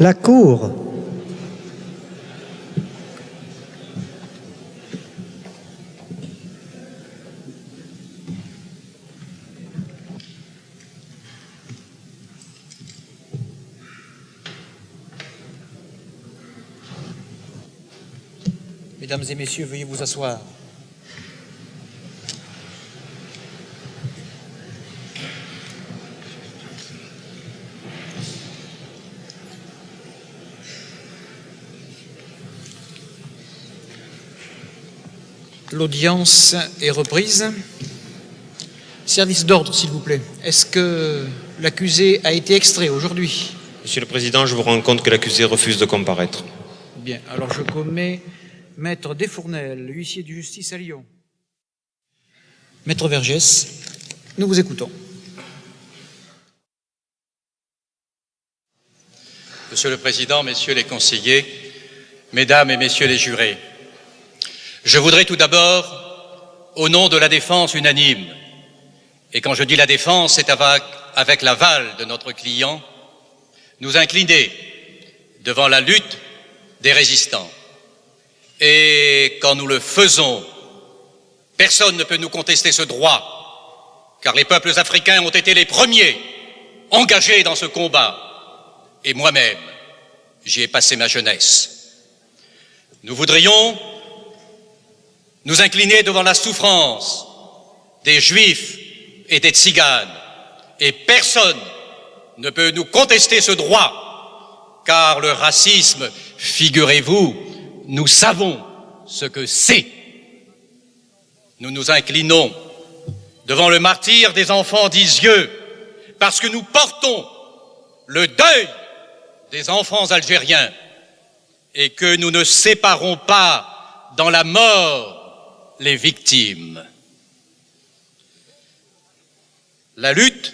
La Cour. Mesdames et messieurs, veuillez vous asseoir. L'audience est reprise. Service d'ordre, s'il vous plaît. Est-ce que l'accusé a été extrait aujourd'hui? Monsieur le Président, je vous rends compte que l'accusé refuse de comparaître. Bien, alors je commets Maître Desfournel, huissier de justice à Lyon. Maître Vergès, nous vous écoutons. Monsieur le Président, Messieurs les conseillers, Mesdames et Messieurs les jurés, je voudrais tout d'abord, au nom de la défense unanime, et quand je dis la défense, c'est avec l'aval de notre client, nous incliner devant la lutte des résistants. Et quand nous le faisons, personne ne peut nous contester ce droit, car les peuples africains ont été les premiers engagés dans ce combat. Et moi-même, j'y ai passé ma jeunesse. Nous voudrions nous incliner devant la souffrance des Juifs et des Tziganes, et personne ne peut nous contester ce droit, car le racisme, figurez-vous, nous savons ce que c'est. Nous nous inclinons devant le martyre des enfants d'Isieux, parce que nous portons le deuil des enfants algériens et que nous ne séparons pas dans la mort les victimes. La lutte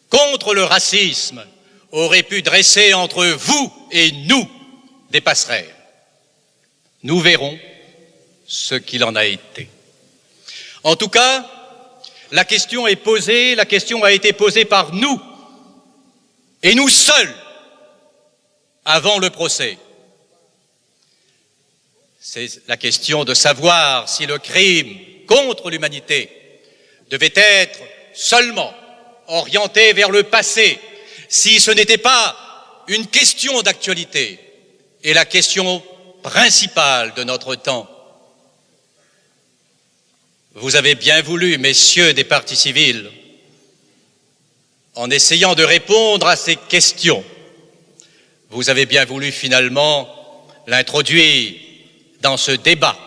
contre le racisme aurait pu dresser entre vous et nous des passerelles. Nous verrons ce qu'il en a été. En tout cas, la question est posée, la question a été posée par nous, et nous seuls, avant le procès. C'est la question de savoir si le crime contre l'humanité devait être seulement orienté vers le passé, si ce n'était pas une question d'actualité, et la question principale de notre temps. Vous avez bien voulu, messieurs des partis civils, en essayant de répondre à ces questions, vous avez bien voulu finalement l'introduire dans ce débat.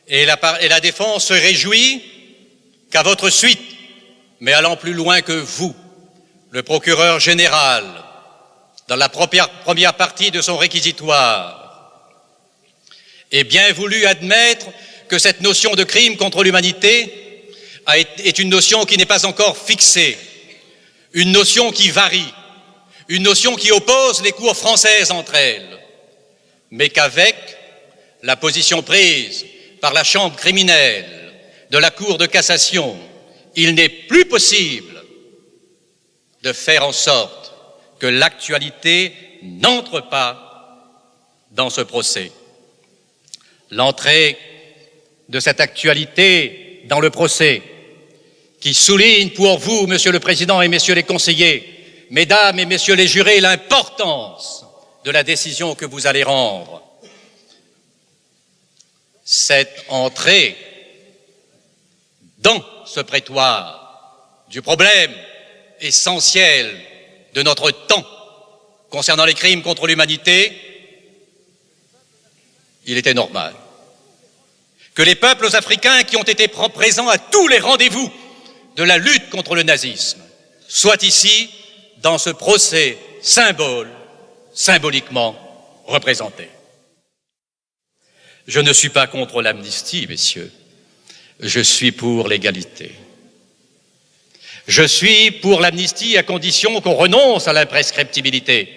Et la défense se réjouit qu'à votre suite, mais allant plus loin que vous, le procureur général, dans la première partie de son réquisitoire, ait bien voulu admettre que cette notion de crime contre l'humanité est une notion qui n'est pas encore fixée, une notion qui varie, une notion qui oppose les cours françaises entre elles, mais qu'avec la position prise par la Chambre criminelle de la Cour de cassation, il n'est plus possible de faire en sorte que l'actualité n'entre pas dans ce procès. L'entrée de cette actualité dans le procès, qui souligne pour vous, Monsieur le Président et Messieurs les conseillers, Mesdames et Messieurs les jurés, l'importance de la décision que vous allez rendre. Cette entrée dans ce prétoire du problème essentiel de notre temps concernant les crimes contre l'humanité, il était normal que les peuples africains qui ont été présents à tous les rendez-vous de la lutte contre le nazisme soient ici dans ce procès symboliquement représenté. Je ne suis pas contre l'amnistie, messieurs. Je suis pour l'égalité. Je suis pour l'amnistie à condition qu'on renonce à l'imprescriptibilité.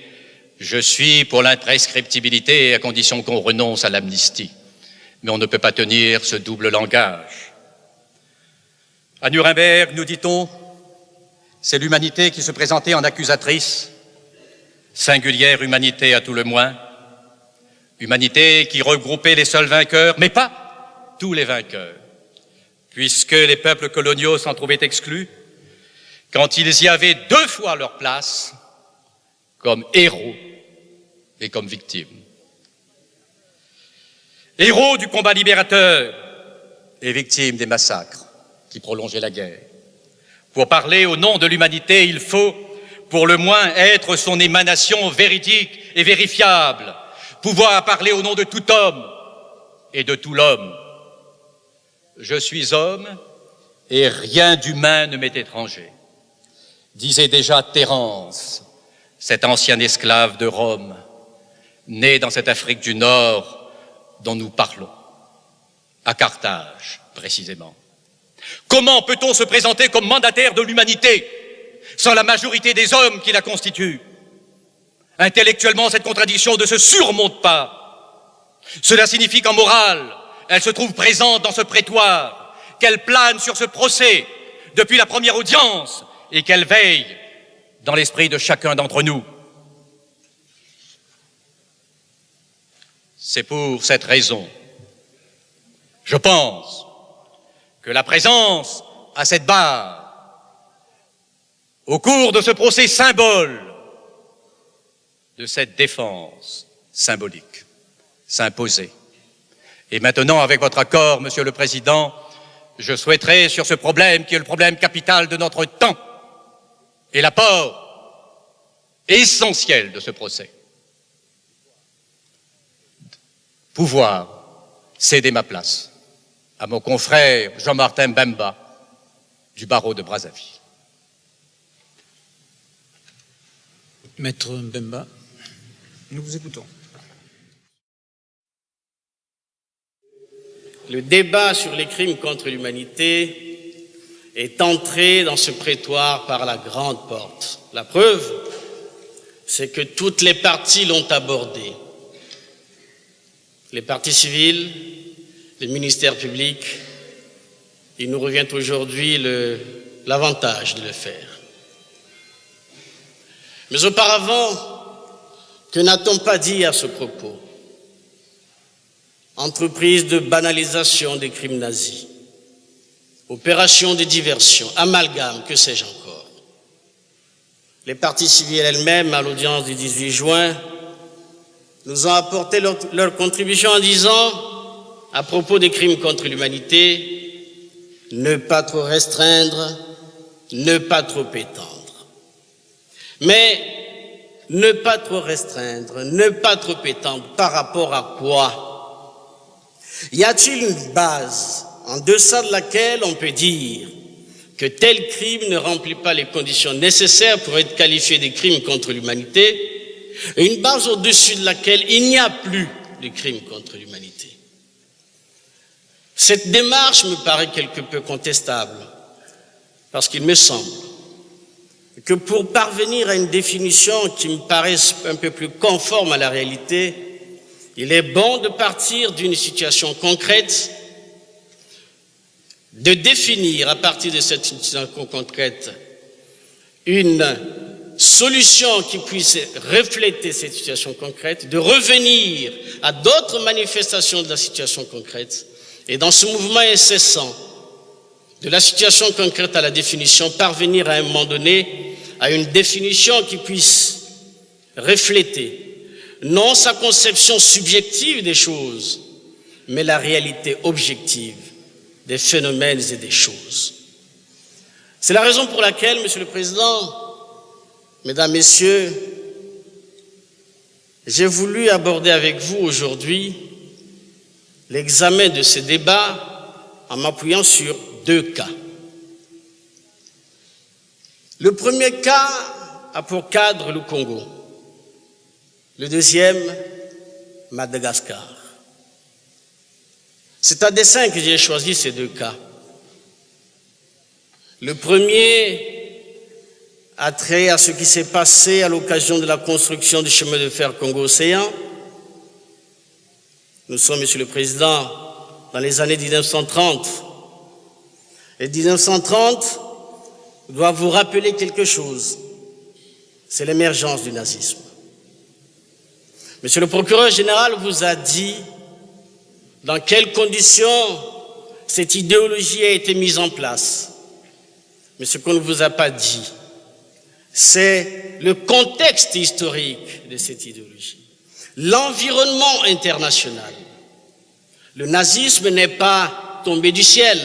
Je suis pour l'imprescriptibilité à condition qu'on renonce à l'amnistie. Mais on ne peut pas tenir ce double langage. À Nuremberg, nous dit-on, c'est l'humanité qui se présentait en accusatrice Singulière humanité à tout le moins, humanité qui regroupait les seuls vainqueurs, mais pas tous les vainqueurs, puisque les peuples coloniaux s'en trouvaient exclus quand ils y avaient deux fois leur place, comme héros et comme victimes. Héros du combat libérateur et victimes des massacres qui prolongeaient la guerre. Pour parler au nom de l'humanité, il faut, pour le moins, être son émanation véridique et vérifiable, pouvoir parler au nom de tout homme et de tout l'homme. Je suis homme et rien d'humain ne m'est étranger, disait déjà Terence, cet ancien esclave de Rome, né dans cette Afrique du Nord dont nous parlons, à Carthage précisément. Comment peut-on se présenter comme mandataire de l'humanité sans la majorité des hommes qui la constituent? Intellectuellement, cette contradiction ne se surmonte pas. Cela signifie qu'en morale, elle se trouve présente dans ce prétoire, qu'elle plane sur ce procès depuis la première audience et qu'elle veille dans l'esprit de chacun d'entre nous. C'est pour cette raison, je pense, que la présence à cette barre, au cours de ce procès symbole, de cette défense symbolique, s'imposait. Et maintenant, avec votre accord, Monsieur le Président, je souhaiterais, sur ce problème qui est le problème capital de notre temps, et l'apport essentiel de ce procès, pouvoir céder ma place à mon confrère Jean-Martin Mbemba du barreau de Brazzaville. Maître Mbemba, nous vous écoutons. Le débat sur les crimes contre l'humanité est entré dans ce prétoire par la grande porte. La preuve, c'est que toutes les parties l'ont abordé. Les parties civiles, les ministères publics, il nous revient aujourd'hui l'avantage de le faire. Mais auparavant, que n'a-t-on pas dit à ce propos? Entreprise de banalisation des crimes nazis, opération de diversion, amalgame, que sais-je encore. Les parties civiles elles-mêmes, à l'audience du 18 juin, nous ont apporté leur contribution en disant, à propos des crimes contre l'humanité, ne pas trop restreindre, ne pas trop étendre. Mais ne pas trop restreindre, ne pas trop étendre, par rapport à quoi? Y a-t-il une base en deçà de laquelle on peut dire que tel crime ne remplit pas les conditions nécessaires pour être qualifié de crime contre l'humanité, et une base au-dessus de laquelle il n'y a plus de crime contre l'humanité? Cette démarche me paraît quelque peu contestable, parce qu'il me semble que pour parvenir à une définition qui me paraisse un peu plus conforme à la réalité, il est bon de partir d'une situation concrète, de définir à partir de cette situation concrète une solution qui puisse refléter cette situation concrète, de revenir à d'autres manifestations de la situation concrète, et dans ce mouvement incessant de la situation concrète à la définition, parvenir à un moment donné à une définition qui puisse refléter non sa conception subjective des choses, mais la réalité objective des phénomènes et des choses. C'est la raison pour laquelle, Monsieur le Président, Mesdames, Messieurs, j'ai voulu aborder avec vous aujourd'hui l'examen de ces débats en m'appuyant sur deux cas. Le premier cas a pour cadre le Congo. Le deuxième, Madagascar. C'est à dessein que j'ai choisi ces deux cas. Le premier a trait à ce qui s'est passé à l'occasion de la construction du chemin de fer Congo-Océan. Nous sommes, Monsieur le Président, dans les années 1930. Et 1930 doit vous rappeler quelque chose. C'est l'émergence du nazisme. Monsieur le procureur général vous a dit dans quelles conditions cette idéologie a été mise en place. Mais ce qu'on ne vous a pas dit, c'est le contexte historique de cette idéologie, l'environnement international. Le nazisme n'est pas tombé du ciel,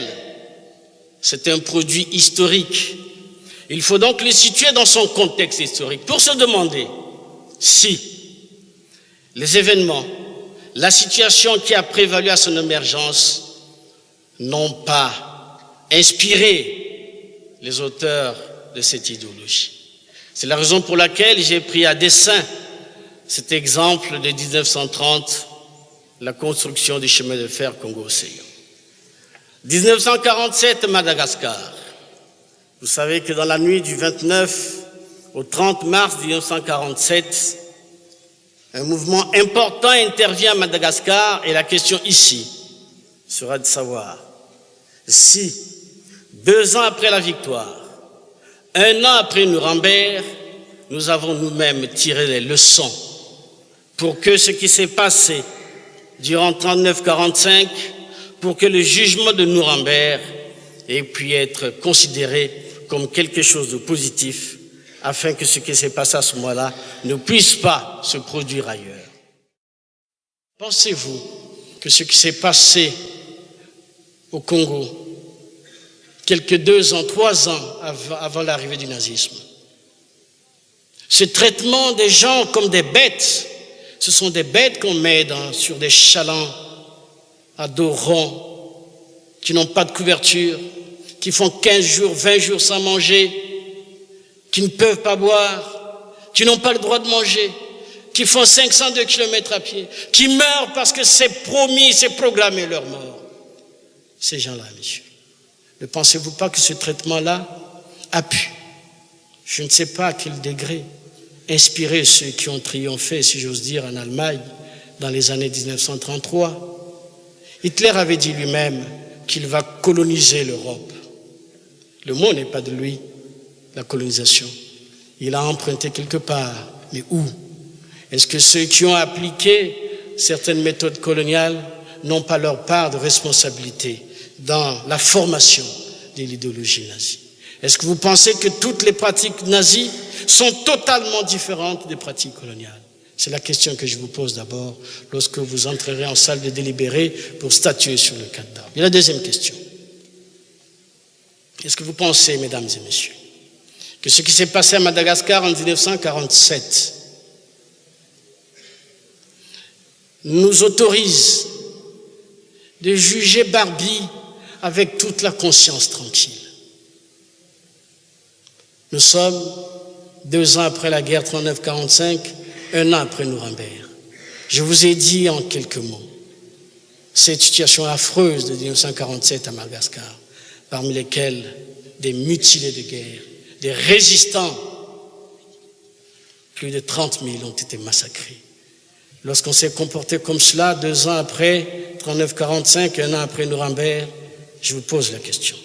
c'est un produit historique. Il faut donc le situer dans son contexte historique pour se demander si les événements, la situation qui a prévalu à son émergence n'ont pas inspiré les auteurs de cette idéologie. C'est la raison pour laquelle j'ai pris à dessein cet exemple de 1930, la construction du chemin de fer Congo-Océan. 1947, Madagascar. Vous savez que dans la nuit du 29 au 30 mars 1947, un mouvement important intervient à Madagascar et la question ici sera de savoir si, 2 ans après la victoire, 1 an après Nuremberg, nous avons nous-mêmes tiré les leçons pour que ce qui s'est passé durant 39-45, pour que le jugement de Nuremberg ait pu être considéré comme quelque chose de positif, afin que ce qui s'est passé à ce moment-là ne puisse pas se produire ailleurs. Pensez-vous que ce qui s'est passé au Congo, quelques 2 ans, 3 ans avant l'arrivée du nazisme, ce traitement des gens comme des bêtes, ce sont des bêtes qu'on met sur des chalands à dos rond, qui n'ont pas de couverture, qui font 15 jours, 20 jours sans manger, qui ne peuvent pas boire, qui n'ont pas le droit de manger, qui font 502 km à pied, qui meurent parce que c'est promis, c'est programmé leur mort. Ces gens-là, messieurs, ne pensez-vous pas que ce traitement-là a pu, je ne sais pas à quel degré, inspirer ceux qui ont triomphé, si j'ose dire, en Allemagne dans les années 1933. Hitler avait dit lui-même qu'il va coloniser l'Europe. Le mot n'est pas de lui, la colonisation. Il a emprunté quelque part, mais où? Est-ce que ceux qui ont appliqué certaines méthodes coloniales n'ont pas leur part de responsabilité dans la formation de l'idéologie nazie? Est-ce que vous pensez que toutes les pratiques nazies sont totalement différentes des pratiques coloniales? C'est la question que je vous pose d'abord lorsque vous entrerez en salle de délibéré pour statuer sur le cas d'Arbre. Et la deuxième question. Est-ce que vous pensez, mesdames et messieurs, que ce qui s'est passé à Madagascar en 1947 nous autorise de juger Barbie avec toute la conscience tranquille? Nous sommes 2 ans après la guerre 39-45, 1 an après Nuremberg. Je vous ai dit en quelques mots cette situation affreuse de 1947 à Madagascar, parmi lesquels des mutilés de guerre, des résistants, plus de 30 000 ont été massacrés. Lorsqu'on s'est comporté comme cela, 2 ans après 39-45, 1 an après Nuremberg, je vous pose la question.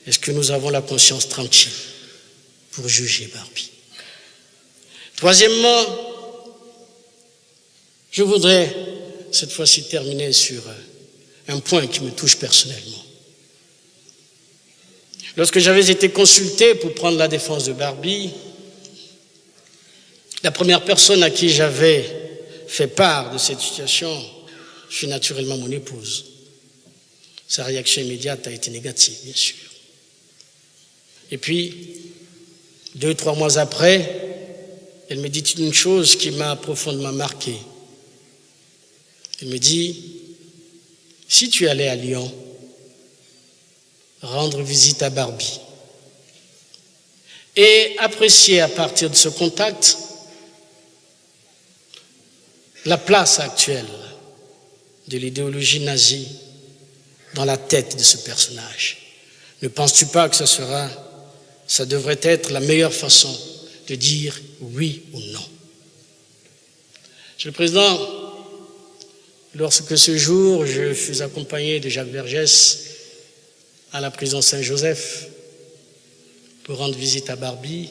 Est-ce que nous avons la conscience tranquille pour juger Barbie? Troisièmement, je voudrais cette fois-ci terminer sur un point qui me touche personnellement. Lorsque j'avais été consulté pour prendre la défense de Barbie, la première personne à qui j'avais fait part de cette situation fut naturellement mon épouse. Sa réaction immédiate a été négative, bien sûr. Et puis, 2-3 mois après, elle me dit une chose qui m'a profondément marqué. Elle me dit, si tu allais à Lyon rendre visite à Barbie et apprécier à partir de ce contact la place actuelle de l'idéologie nazie dans la tête de ce personnage, ne penses-tu pas que ça devrait être la meilleure façon de dire oui ou non? Monsieur le Président, lorsque ce jour, je fus accompagné de Jacques Vergès à la prison Saint-Joseph pour rendre visite à Barbie,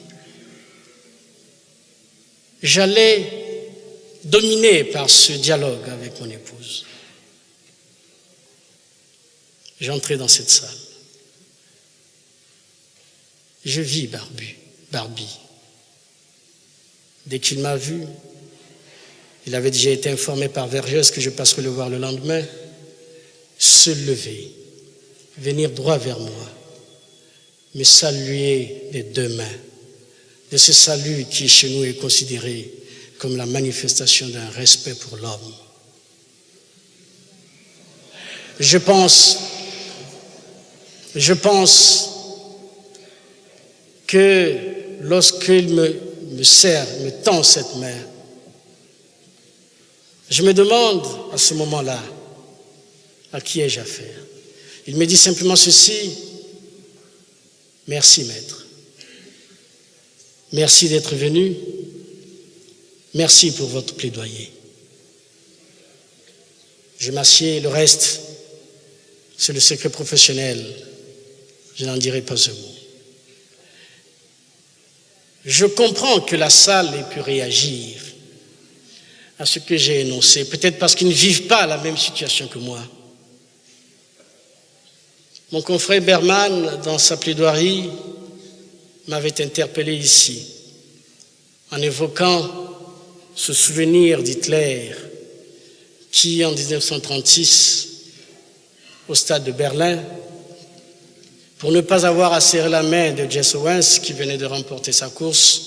j'allais dominé par ce dialogue avec mon épouse. J'entrais dans cette salle. Je vis Barbie. Dès qu'il m'a vu, il avait déjà été informé par Vergès que je passerais le voir le lendemain, se lever, venir droit vers moi, me saluer des deux mains, de ce salut qui chez nous est considéré comme la manifestation d'un respect pour l'homme. Je pense que lorsqu'il me serre, me tend cette main, je me demande à ce moment-là, à qui ai-je affaire? Il me dit simplement ceci: merci maître, merci d'être venu, merci pour votre plaidoyer. Je m'assieds, le reste, c'est le secret professionnel, je n'en dirai pas un mot. Je comprends que la salle ait pu réagir à ce que j'ai énoncé, peut-être parce qu'ils ne vivent pas la même situation que moi. Mon confrère Berman, dans sa plaidoirie, m'avait interpellé ici, en évoquant ce souvenir d'Hitler qui, en 1936, au stade de Berlin, pour ne pas avoir à serrer la main de Jesse Owens, qui venait de remporter sa course,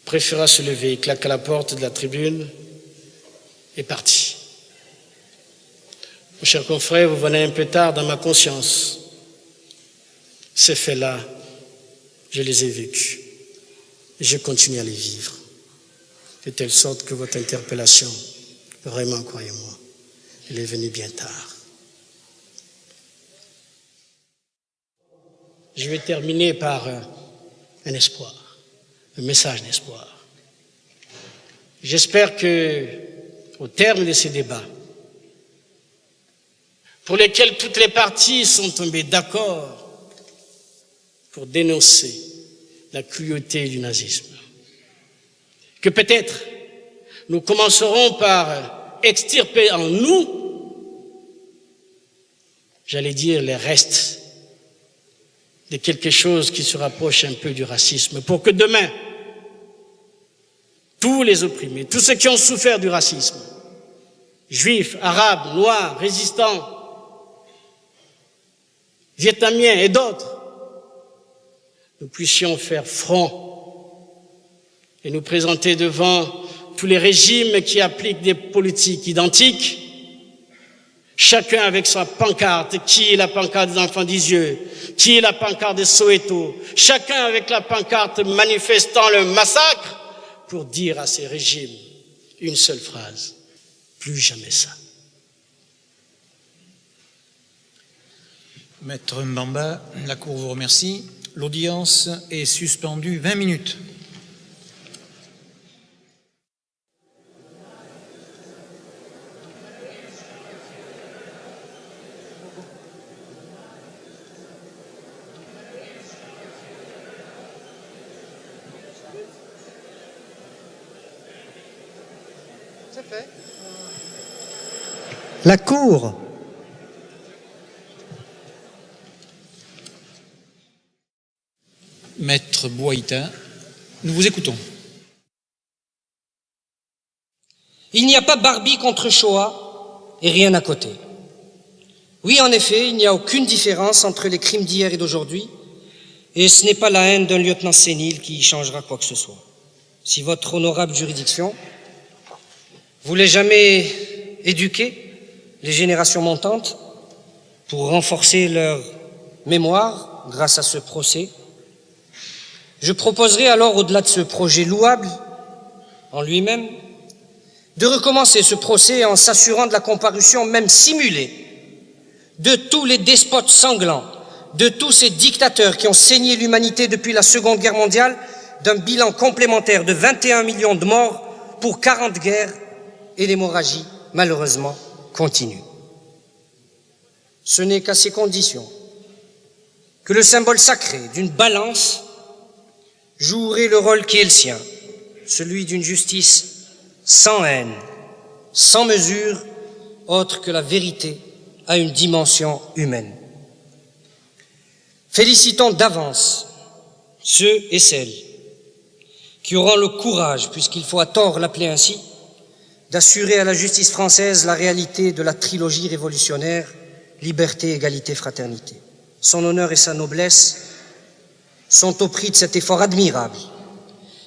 préféra se lever, claqua la porte de la tribune et partit. Mon cher confrère, vous venez un peu tard dans ma conscience. Ces faits-là, je les ai vécus et je continue à les vivre, de telle sorte que votre interpellation, vraiment, croyez-moi, elle est venue bien tard. Je vais terminer par un espoir, un message d'espoir. J'espère que, au terme de ces débats, pour lesquels toutes les parties sont tombées d'accord pour dénoncer la cruauté du nazisme, que peut-être nous commencerons par extirper en nous, j'allais dire, les restes de quelque chose qui se rapproche un peu du racisme, pour que demain, tous les opprimés, tous ceux qui ont souffert du racisme, juifs, arabes, noirs, résistants, vietnamiens et d'autres, nous puissions faire front et nous présenter devant tous les régimes qui appliquent des politiques identiques, chacun avec sa pancarte, qui est la pancarte des enfants d'Isieux, qui est la pancarte de Soweto, chacun avec la pancarte manifestant le massacre, pour dire à ces régimes une seule phrase: plus jamais ça. Maître Mbamba, la Cour vous remercie. L'audience est suspendue 20 minutes. C'est fait. La Cour. Maître Boïta, nous vous écoutons. Il n'y a pas Barbie contre Shoah et rien à côté. Oui, en effet, il n'y a aucune différence entre les crimes d'hier et d'aujourd'hui, et ce n'est pas la haine d'un lieutenant sénile qui changera quoi que ce soit. Si votre honorable juridiction voulait jamais éduquer les générations montantes pour renforcer leur mémoire grâce à ce procès, je proposerai alors, au-delà de ce projet louable en lui-même, de recommencer ce procès en s'assurant de la comparution, même simulée, de tous les despotes sanglants, de tous ces dictateurs qui ont saigné l'humanité depuis la Seconde Guerre mondiale, d'un bilan complémentaire de 21 millions de morts pour 40 guerres, et l'hémorragie, malheureusement, continue. Ce n'est qu'à ces conditions que le symbole sacré d'une balance jouerait le rôle qui est le sien, celui d'une justice sans haine, sans mesure autre que la vérité a une dimension humaine. Félicitons d'avance ceux et celles qui auront le courage, puisqu'il faut à tort l'appeler ainsi, d'assurer à la justice française la réalité de la trilogie révolutionnaire liberté, égalité, fraternité. Son honneur et sa noblesse sont au prix de cet effort admirable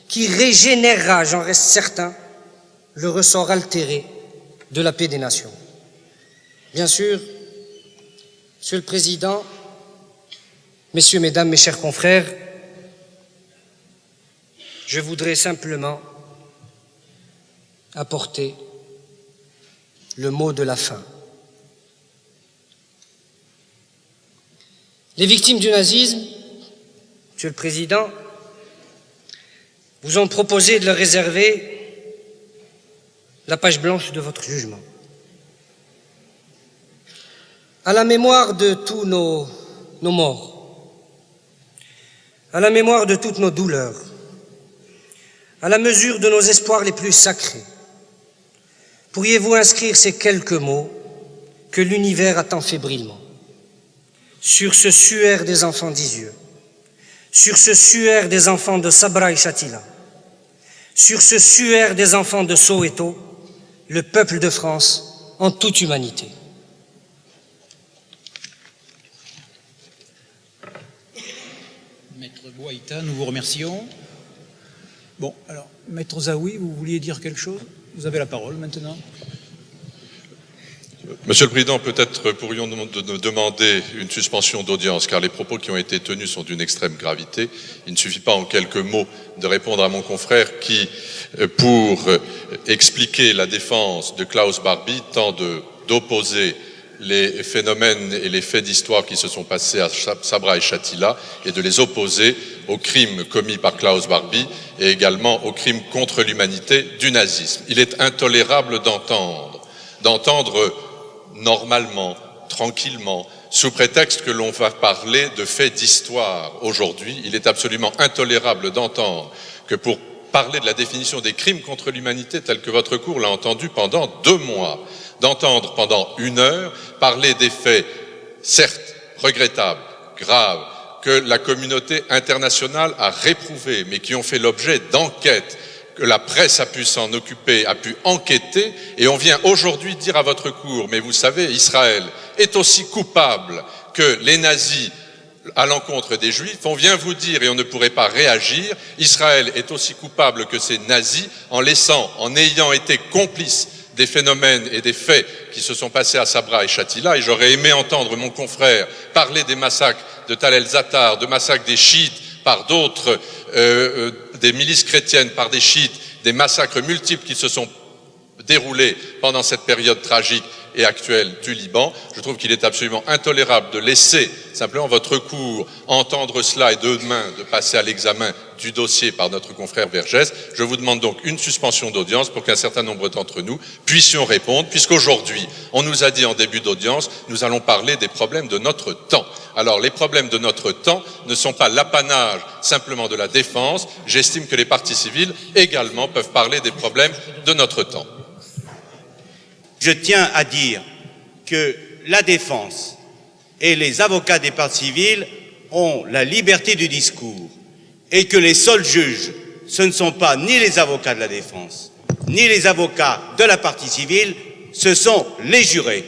qui régénérera, j'en reste certain, le ressort altéré de la paix des nations. Bien sûr, Monsieur le Président, Messieurs, Mesdames, mes chers confrères, je voudrais simplement apporter le mot de la fin. Les victimes du nazisme, Monsieur le Président, vous ont proposé de leur réserver la page blanche de votre jugement. À la mémoire de tous nos morts, à la mémoire de toutes nos douleurs, à la mesure de nos espoirs les plus sacrés, pourriez-vous inscrire ces quelques mots que l'univers attend fébrilement sur ce suaire des enfants d'Isieux, sur ce suaire des enfants de Sabra et Shatila, sur ce suaire des enfants de Soweto, le peuple de France en toute humanité. Maître Bouaïta, nous vous remercions. Bon, alors, Maître Zaoui, vous vouliez dire quelque chose? Vous avez la parole maintenant. Monsieur le Président, peut-être pourrions-nous demander une suspension d'audience, car les propos qui ont été tenus sont d'une extrême gravité. Il ne suffit pas en quelques mots de répondre à mon confrère qui, pour expliquer la défense de Klaus Barbie, tente d'opposer les phénomènes et les faits d'histoire qui se sont passés à Sabra et Shatila et de les opposer aux crimes commis par Klaus Barbie et également aux crimes contre l'humanité du nazisme. Il est intolérable d'entendre normalement, tranquillement, sous prétexte que l'on va parler de faits d'histoire aujourd'hui. Il est absolument intolérable d'entendre que pour parler de la définition des crimes contre l'humanité telle que votre cour l'a entendu pendant 2 mois, d'entendre pendant 1 heure parler des faits, certes regrettables, graves, que la communauté internationale a réprouvés, mais qui ont fait l'objet d'enquêtes, que la presse a pu s'en occuper, a pu enquêter, et on vient aujourd'hui dire à votre cour, mais vous savez, Israël est aussi coupable que les nazis à l'encontre des Juifs. On vient vous dire, et on ne pourrait pas réagir, Israël est aussi coupable que ces nazis en ayant été complice des phénomènes et des faits qui se sont passés à Sabra et Shatila, et j'aurais aimé entendre mon confrère parler des massacres de Tal el-Zatar, de massacres des chiites par d'autres, des milices chrétiennes par des chiites, des massacres multiples qui se sont déroulés pendant cette période tragique et actuelle du Liban. Je trouve qu'il est absolument intolérable de laisser simplement votre cour entendre cela et demain de passer à l'examen du dossier par notre confrère Vergès. Je vous demande donc une suspension d'audience pour qu'un certain nombre d'entre nous puissions répondre, puisqu'aujourd'hui, on nous a dit en début d'audience, nous allons parler des problèmes de notre temps. Alors, les problèmes de notre temps ne sont pas l'apanage simplement de la défense. J'estime que les parties civiles également peuvent parler des problèmes de notre temps. Je tiens à dire que la défense et les avocats des parties civiles ont la liberté du discours et que les seuls juges, ce ne sont pas ni les avocats de la défense, ni les avocats de la partie civile, ce sont les jurés.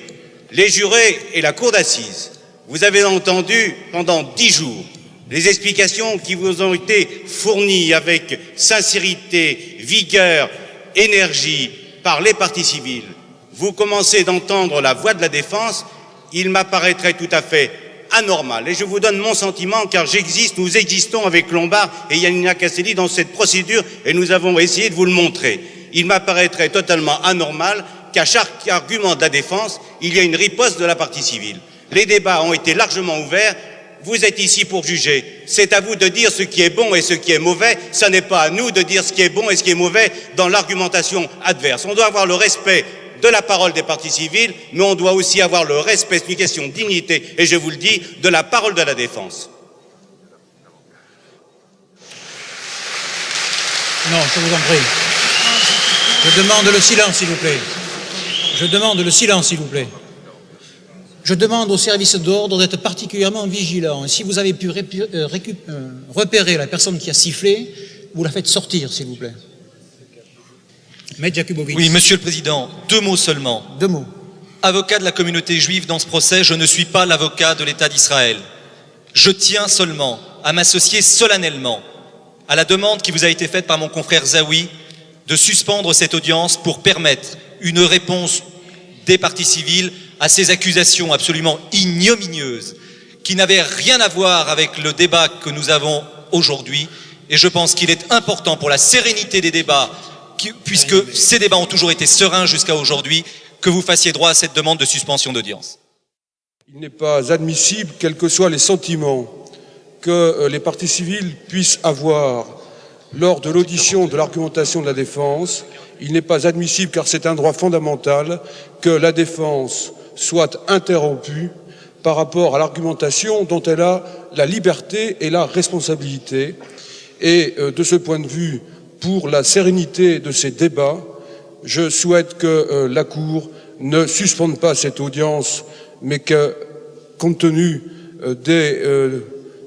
Les jurés et la cour d'assises. Vous avez entendu pendant 10 jours les explications qui vous ont été fournies avec sincérité, vigueur, énergie par les parties civiles. Vous commencez d'entendre la voix de la défense, il m'apparaîtrait tout à fait anormal. Et je vous donne mon sentiment, car nous existons avec Lombard et Yanina Castelli dans cette procédure et nous avons essayé de vous le montrer. Il m'apparaîtrait totalement anormal qu'à chaque argument de la défense, il y ait une riposte de la partie civile. Les débats ont été largement ouverts. Vous êtes ici pour juger. C'est à vous de dire ce qui est bon et ce qui est mauvais. Ce n'est pas à nous de dire ce qui est bon et ce qui est mauvais dans l'argumentation adverse. On doit avoir le respect de la parole des parties civiles, mais on doit aussi avoir le respect, c'est une question de dignité, et je vous le dis, de la parole de la défense. Non, je vous en prie. Je demande le silence, s'il vous plaît. Je demande le silence, s'il vous plaît. Je demande au service d'ordre d'être particulièrement vigilant. Et si vous avez pu repérer la personne qui a sifflé, vous la faites sortir, s'il vous plaît. Maître Jakubowicz. Oui, Monsieur le Président, 2 mots seulement. 2 mots. Avocat de la communauté juive dans ce procès, je ne suis pas l'avocat de l'État d'Israël. Je tiens seulement à m'associer solennellement à la demande qui vous a été faite par mon confrère Zaoui de suspendre cette audience pour permettre une réponse des parties civiles à ces accusations absolument ignominieuses qui n'avaient rien à voir avec le débat que nous avons aujourd'hui. Et je pense qu'il est important pour la sérénité des débats, puisque ces débats ont toujours été sereins jusqu'à aujourd'hui, que vous fassiez droit à cette demande de suspension d'audience. Il n'est pas admissible, quels que soient les sentiments que les parties civiles puissent avoir lors de l'audition de l'argumentation de la défense, il n'est pas admissible, car c'est un droit fondamental, que la défense soit interrompue par rapport à l'argumentation dont elle a la liberté et la responsabilité. Et de ce point de vue, pour la sérénité de ces débats, je souhaite que la Cour ne suspende pas cette audience, mais que, compte tenu des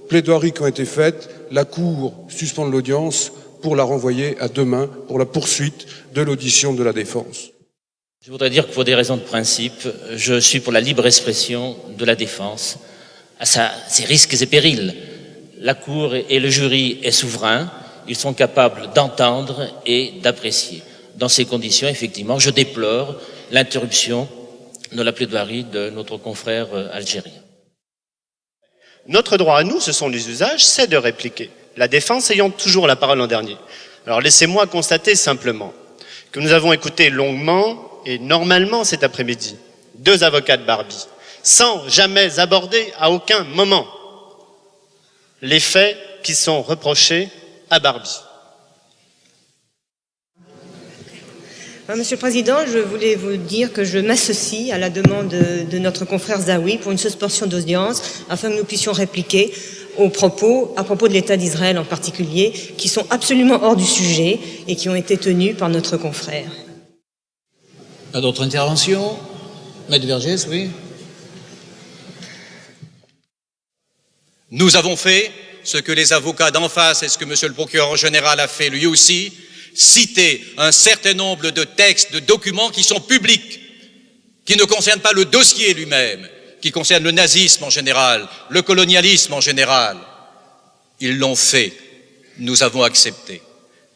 plaidoiries qui ont été faites, la Cour suspende l'audience pour la renvoyer à demain pour la poursuite de l'audition de la défense. Je voudrais dire que pour des raisons de principe, je suis pour la libre expression de la défense à ses risques et périls. La Cour et le jury est souverain, ils sont capables d'entendre et d'apprécier. Dans ces conditions, effectivement, je déplore l'interruption de la plaidoirie de notre confrère algérien. Notre droit à nous, ce sont les usages, c'est de répliquer, la défense ayant toujours la parole en dernier. Alors laissez-moi constater simplement que nous avons écouté longuement et normalement cet après-midi 2 avocats de Barbie, sans jamais aborder à aucun moment les faits qui sont reprochés à Barbie. Monsieur le Président, je voulais vous dire que je m'associe à la demande de notre confrère Zaoui pour une suspension d'audience afin que nous puissions répliquer à propos de l'État d'Israël en particulier, qui sont absolument hors du sujet et qui ont été tenus par notre confrère. Pas d'autres interventions? Maître Vergès, oui. Nous avons fait ce que les avocats d'en face et ce que Monsieur le procureur général a fait lui aussi, citer un certain nombre de textes, de documents qui sont publics, qui ne concernent pas le dossier lui-même, qui concernent le nazisme en général, le colonialisme en général. Ils l'ont fait. Nous avons accepté.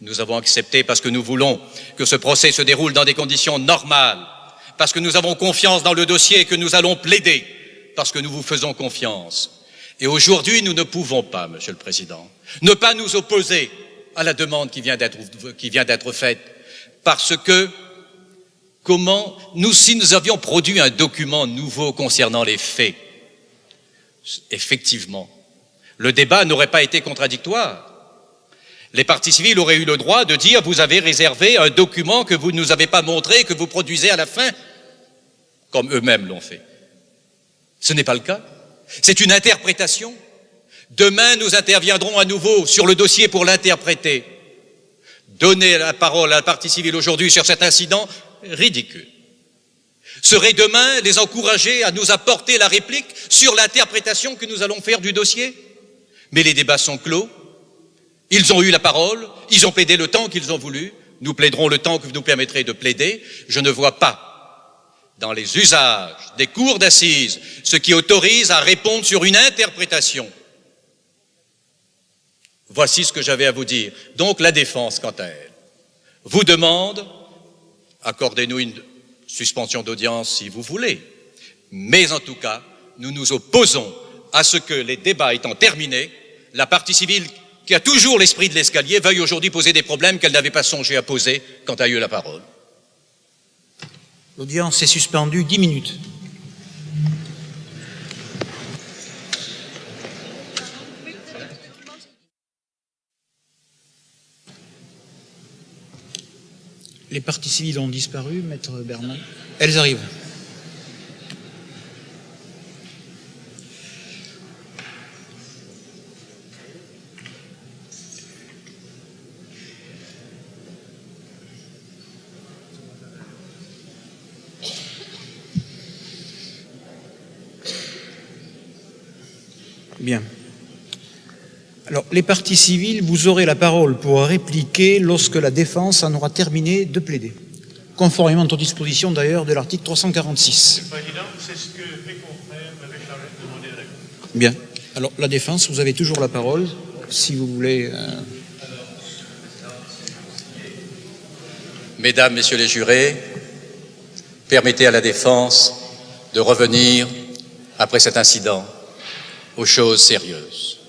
Nous avons accepté parce que nous voulons que ce procès se déroule dans des conditions normales, parce que nous avons confiance dans le dossier et que nous allons plaider, parce que nous vous faisons confiance. Et aujourd'hui, nous ne pouvons pas, Monsieur le Président, ne pas nous opposer à la demande qui vient d'être faite, parce que si nous avions produit un document nouveau concernant les faits, effectivement, le débat n'aurait pas été contradictoire. Les parties civiles auraient eu le droit de dire « vous avez réservé un document que vous ne nous avez pas montré, que vous produisez à la fin », comme eux-mêmes l'ont fait. Ce n'est pas le cas. C'est une interprétation. Demain, nous interviendrons à nouveau sur le dossier pour l'interpréter. Donner la parole à la partie civile aujourd'hui sur cet incident, ridicule. Serait demain les encourager à nous apporter la réplique sur l'interprétation que nous allons faire du dossier? Mais les débats sont clos. Ils ont eu la parole, ils ont plaidé le temps qu'ils ont voulu, nous plaiderons le temps que vous nous permettrez de plaider. Je ne vois pas dans les usages des cours d'assises ce qui autorise à répondre sur une interprétation. Voici ce que j'avais à vous dire. Donc la défense, quant à elle, vous demande, accordez-nous une suspension d'audience si vous voulez, mais en tout cas, nous nous opposons à ce que les débats étant terminés, la partie civile qui a toujours l'esprit de l'escalier veuille aujourd'hui poser des problèmes qu'elle n'avait pas songé à poser quand a eu la parole. L'audience est suspendue 10 minutes. Les parties civiles ont disparu, Maître Berman. Elles arrivent. Bien. Alors, les parties civiles, vous aurez la parole pour répliquer lorsque la défense en aura terminé de plaider, conformément aux dispositions d'ailleurs de l'article 346. Monsieur le Président, c'est ce que mes confrères m'avaient chargé de demander à la Cour. Bien. Alors, la défense, vous avez toujours la parole, si vous voulez... Mesdames, Messieurs les jurés, permettez à la défense de revenir, après cet incident, aux choses sérieuses.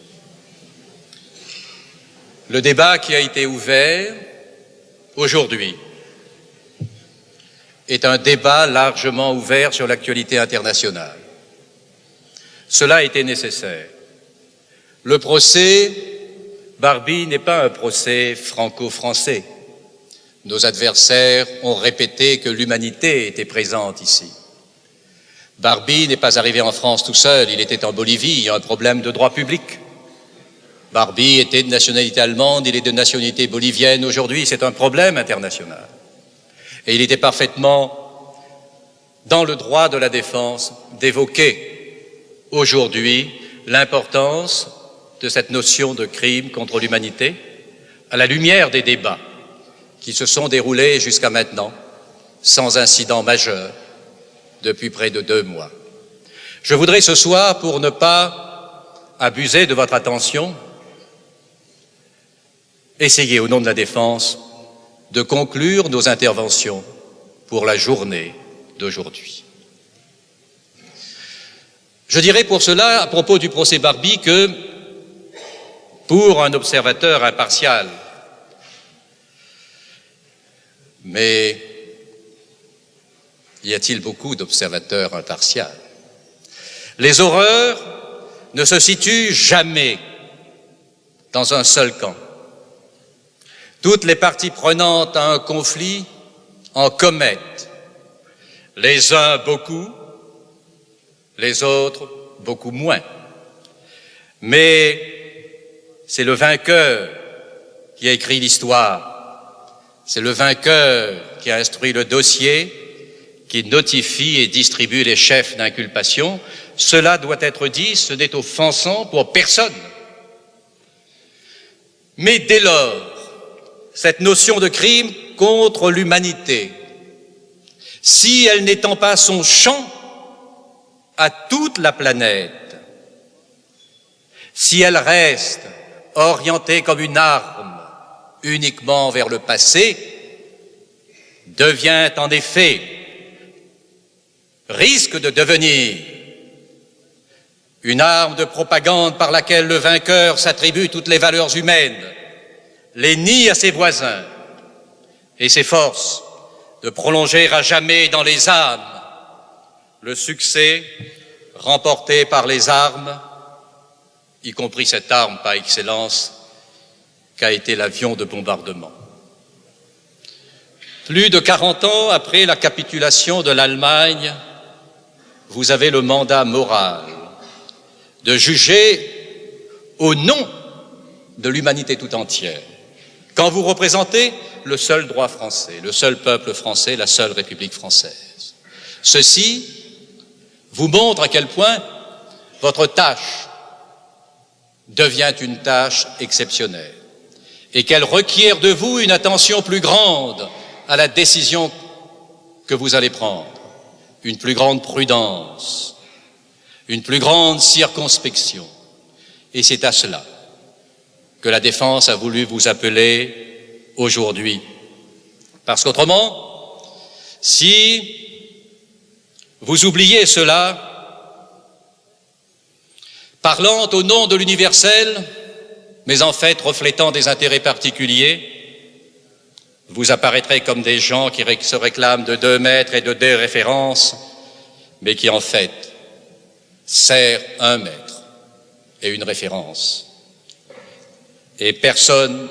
Le débat qui a été ouvert aujourd'hui est un débat largement ouvert sur l'actualité internationale. Cela a été nécessaire. Le procès Barbie n'est pas un procès franco-français. Nos adversaires ont répété que l'humanité était présente ici. Barbie n'est pas arrivé en France tout seul, il était en Bolivie, il y a un problème de droit public. Barbie était de nationalité allemande, il est de nationalité bolivienne aujourd'hui, c'est un problème international. Et il était parfaitement dans le droit de la défense d'évoquer aujourd'hui l'importance de cette notion de crime contre l'humanité à la lumière des débats qui se sont déroulés jusqu'à maintenant sans incident majeur depuis près de 2 mois. Je voudrais ce soir, pour ne pas abuser de votre attention, essayer au nom de la défense de conclure nos interventions pour la journée d'aujourd'hui. Je dirais pour cela, à propos du procès Barbie, que pour un observateur impartial, mais y a-t-il beaucoup d'observateurs impartiaux? Les horreurs ne se situent jamais dans un seul camp. Toutes les parties prenantes à un conflit en commettent, les uns beaucoup, les autres beaucoup moins. Mais c'est le vainqueur qui a écrit l'histoire. C'est le vainqueur qui a instruit le dossier, qui notifie et distribue les chefs d'inculpation. Cela doit être dit, ce n'est offensant pour personne. Mais dès lors, cette notion de crime contre l'humanité, si elle n'étend pas son champ à toute la planète, si elle reste orientée comme une arme uniquement vers le passé, devient en effet, risque de devenir une arme de propagande par laquelle le vainqueur s'attribue toutes les valeurs humaines, les nie à ses voisins et s'efforce de prolonger à jamais dans les âmes le succès remporté par les armes, y compris cette arme par excellence qu'a été l'avion de bombardement. Plus de 40 ans après la capitulation de l'Allemagne, vous avez le mandat moral de juger au nom de l'humanité tout entière, quand vous représentez le seul droit français, le seul peuple français, la seule République française. Ceci vous montre à quel point votre tâche devient une tâche exceptionnelle et qu'elle requiert de vous une attention plus grande à la décision que vous allez prendre, une plus grande prudence, une plus grande circonspection. Et c'est à cela que la défense a voulu vous appeler aujourd'hui. Parce qu'autrement, si vous oubliez cela, parlant au nom de l'universel, mais en fait reflétant des intérêts particuliers, vous apparaîtrez comme des gens qui se réclament de 2 mètres et de des références, mais qui en fait sert 1 mètre et une référence. Et personne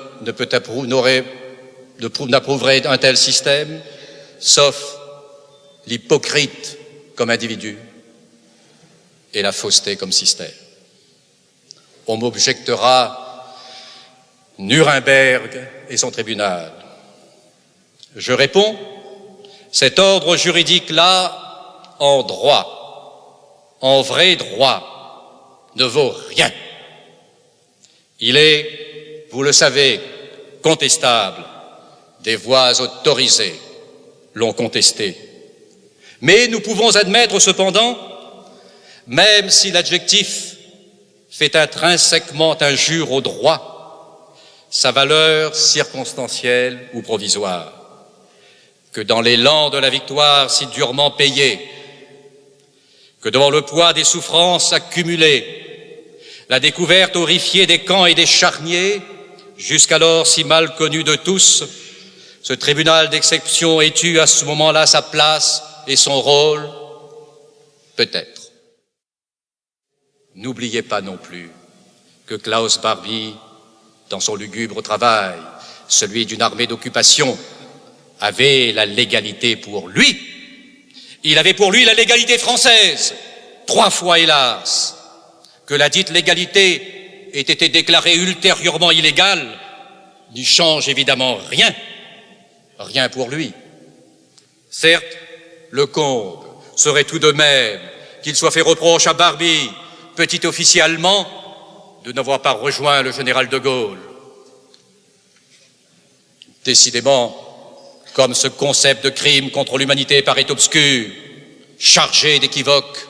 n'approuverait un tel système, sauf l'hypocrite comme individu et la fausseté comme système. On m'objectera Nuremberg et son tribunal. Je réponds, cet ordre juridique-là, en droit, en vrai droit, ne vaut rien. Il est, vous le savez, contestable. Des voix autorisées l'ont contesté. Mais nous pouvons admettre cependant, même si l'adjectif fait intrinsèquement injure au droit, sa valeur circonstancielle ou provisoire, que dans l'élan de la victoire si durement payée, que devant le poids des souffrances accumulées, la découverte horrifiée des camps et des charniers, jusqu'alors si mal connus de tous, ce tribunal d'exception ait-tu à ce moment-là sa place et son rôle? Peut-être. N'oubliez pas non plus que Klaus Barbie, dans son lugubre travail, celui d'une armée d'occupation, avait la légalité pour lui. Il avait pour lui la légalité française, 3 fois hélas. Que la dite légalité ait été déclarée ultérieurement illégale n'y change évidemment rien. Rien pour lui. Certes, le comte serait tout de même qu'il soit fait reproche à Barbie, petit officier allemand, de n'avoir pas rejoint le général de Gaulle. Décidément, comme ce concept de crime contre l'humanité paraît obscur, chargé d'équivoques,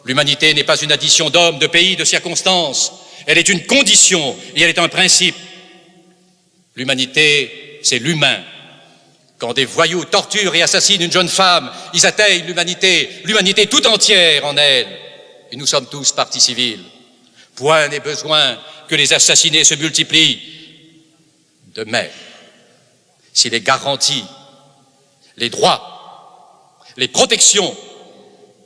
l'humanité n'est pas une addition d'hommes, de pays, de circonstances. Elle est une condition et elle est un principe. L'humanité, c'est l'humain. Quand des voyous torturent et assassinent une jeune femme, ils atteignent l'humanité tout entière en elle. Et nous sommes tous partie civile. Point n'est besoin que les assassinés se multiplient. De même, si les garanties, les droits, les protections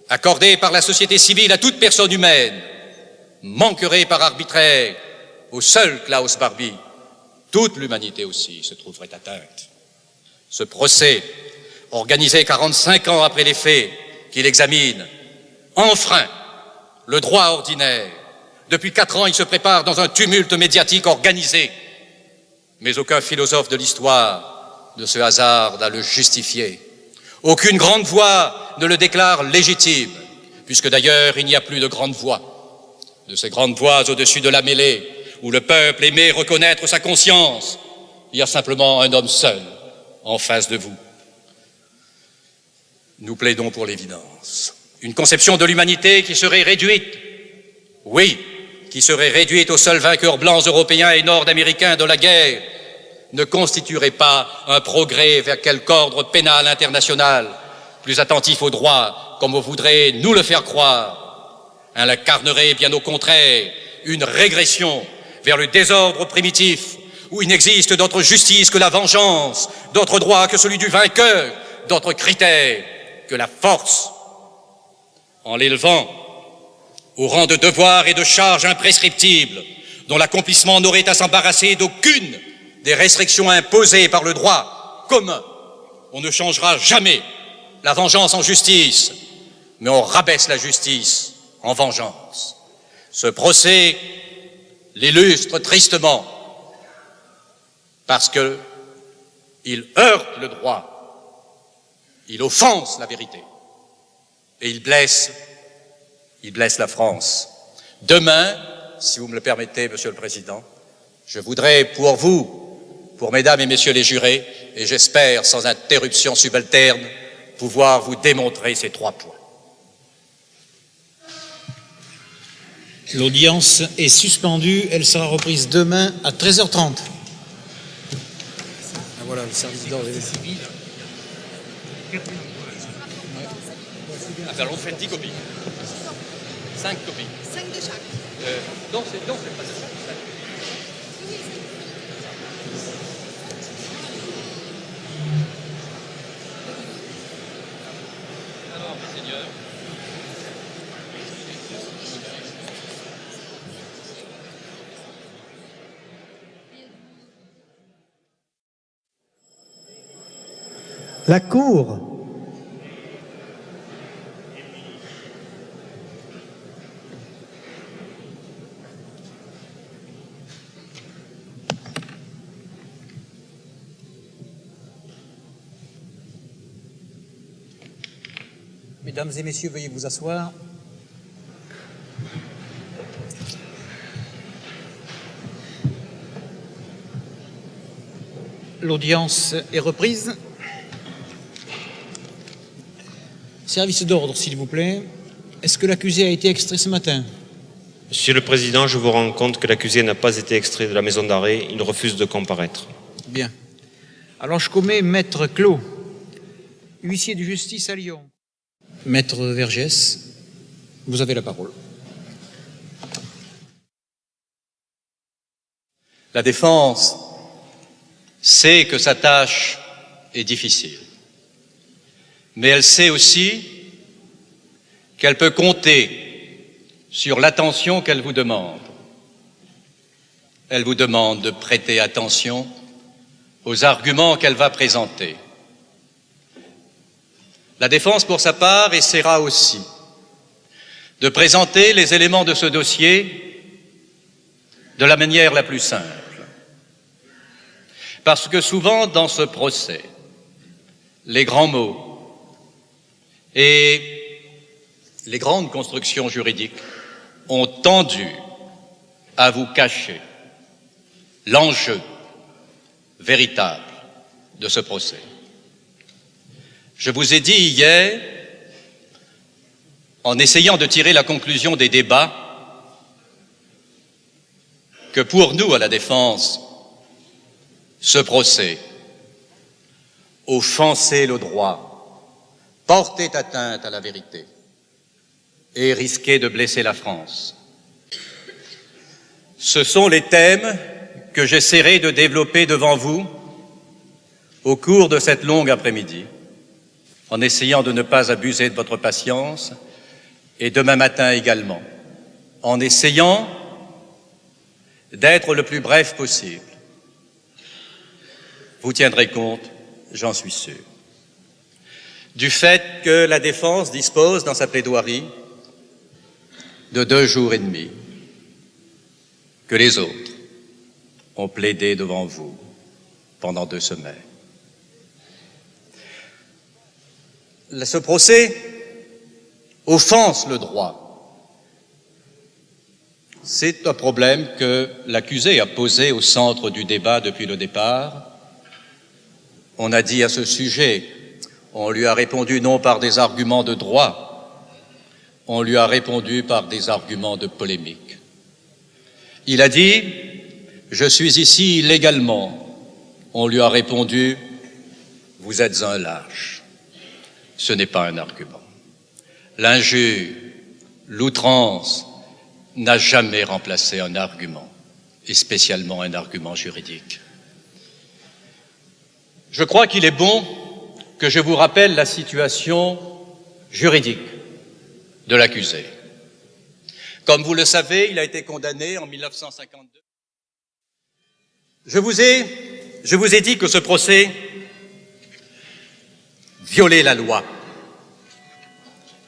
accordées par la société civile à toute personne humaine manqueraient par arbitraire au seul Klaus Barbie, toute l'humanité aussi se trouverait atteinte. Ce procès, organisé 45 ans après les faits qu'il examine, enfreint le droit ordinaire. Depuis 4 ans, il se prépare dans un tumulte médiatique organisé. Mais aucun philosophe de l'histoire ne se hasarde à le justifier. Aucune grande voix ne le déclare légitime, puisque d'ailleurs il n'y a plus de grandes voix. De ces grandes voix au-dessus de la mêlée, où le peuple aimait reconnaître sa conscience, il y a simplement un homme seul en face de vous. Nous plaidons pour l'évidence. Une conception de l'humanité qui serait réduite, oui, qui serait réduite aux seuls vainqueurs blancs européens et nord-américains de la guerre, ne constituerait pas un progrès vers quelque ordre pénal international, plus attentif aux droits, comme on voudrait nous le faire croire. Elle incarnerait bien au contraire une régression vers le désordre primitif, où il n'existe d'autre justice que la vengeance, d'autre droit que celui du vainqueur, d'autres critères que la force. En l'élevant au rang de devoir et de charge imprescriptibles, dont l'accomplissement n'aurait à s'embarrasser d'aucune des restrictions imposées par le droit commun, on ne changera jamais la vengeance en justice, mais on rabaisse la justice en vengeance. Ce procès l'illustre tristement, parce qu'il heurte le droit, il offense la vérité, et il blesse la France. Demain, si vous me le permettez, Monsieur le Président, je voudrais pour vous, pour mesdames et messieurs les jurés, et j'espère sans interruption subalterne, pouvoir vous démontrer ces 3 points. L'audience est suspendue, elle sera reprise demain à 13h30. Voilà, le service d'ordre et civil. Alors on fait 10 copies. 5 copies. 5 de chaque. Non, c'est pas de chaque. Alors, messeigneurs. La Cour. Mesdames et messieurs, veuillez vous asseoir. L'audience est reprise. Service d'ordre, s'il vous plaît. Est-ce que l'accusé a été extrait ce matin? Monsieur le Président, je vous rends compte que l'accusé n'a pas été extrait de la maison d'arrêt. Il refuse de comparaître. Bien. Alors je commets Maître Clos, huissier de justice à Lyon. Maître Vergès, vous avez la parole. La défense sait que sa tâche est difficile, mais elle sait aussi qu'elle peut compter sur l'attention qu'elle vous demande. Elle vous demande de prêter attention aux arguments qu'elle va présenter. La défense, pour sa part, essaiera aussi de présenter les éléments de ce dossier de la manière la plus simple. Parce que souvent, dans ce procès, les grands mots et les grandes constructions juridiques ont tendu à vous cacher l'enjeu véritable de ce procès. Je vous ai dit hier, en essayant de tirer la conclusion des débats, que pour nous, à la défense, ce procès offensait le droit, portait atteinte à la vérité et risquait de blesser la France. Ce sont les thèmes que j'essaierai de développer devant vous au cours de cette longue après-midi, en essayant de ne pas abuser de votre patience, et demain matin également, en essayant d'être le plus bref possible. Vous tiendrez compte, j'en suis sûr, du fait que la défense dispose dans sa plaidoirie de 2 jours et demi, que les autres ont plaidé devant vous pendant 2 semaines. Ce procès offense le droit. C'est un problème que l'accusé a posé au centre du débat depuis le départ. On a dit à ce sujet, on lui a répondu non par des arguments de droit, on lui a répondu par des arguments de polémique. Il a dit « Je suis ici illégalement ». On lui a répondu « Vous êtes un lâche ». Ce n'est pas un argument. L'injure, l'outrance n'a jamais remplacé un argument, et spécialement un argument juridique. Je crois qu'il est bon que je vous rappelle la situation juridique de l'accusé. Comme vous le savez, il a été condamné en 1952. Je vous ai dit que ce procès violait la loi.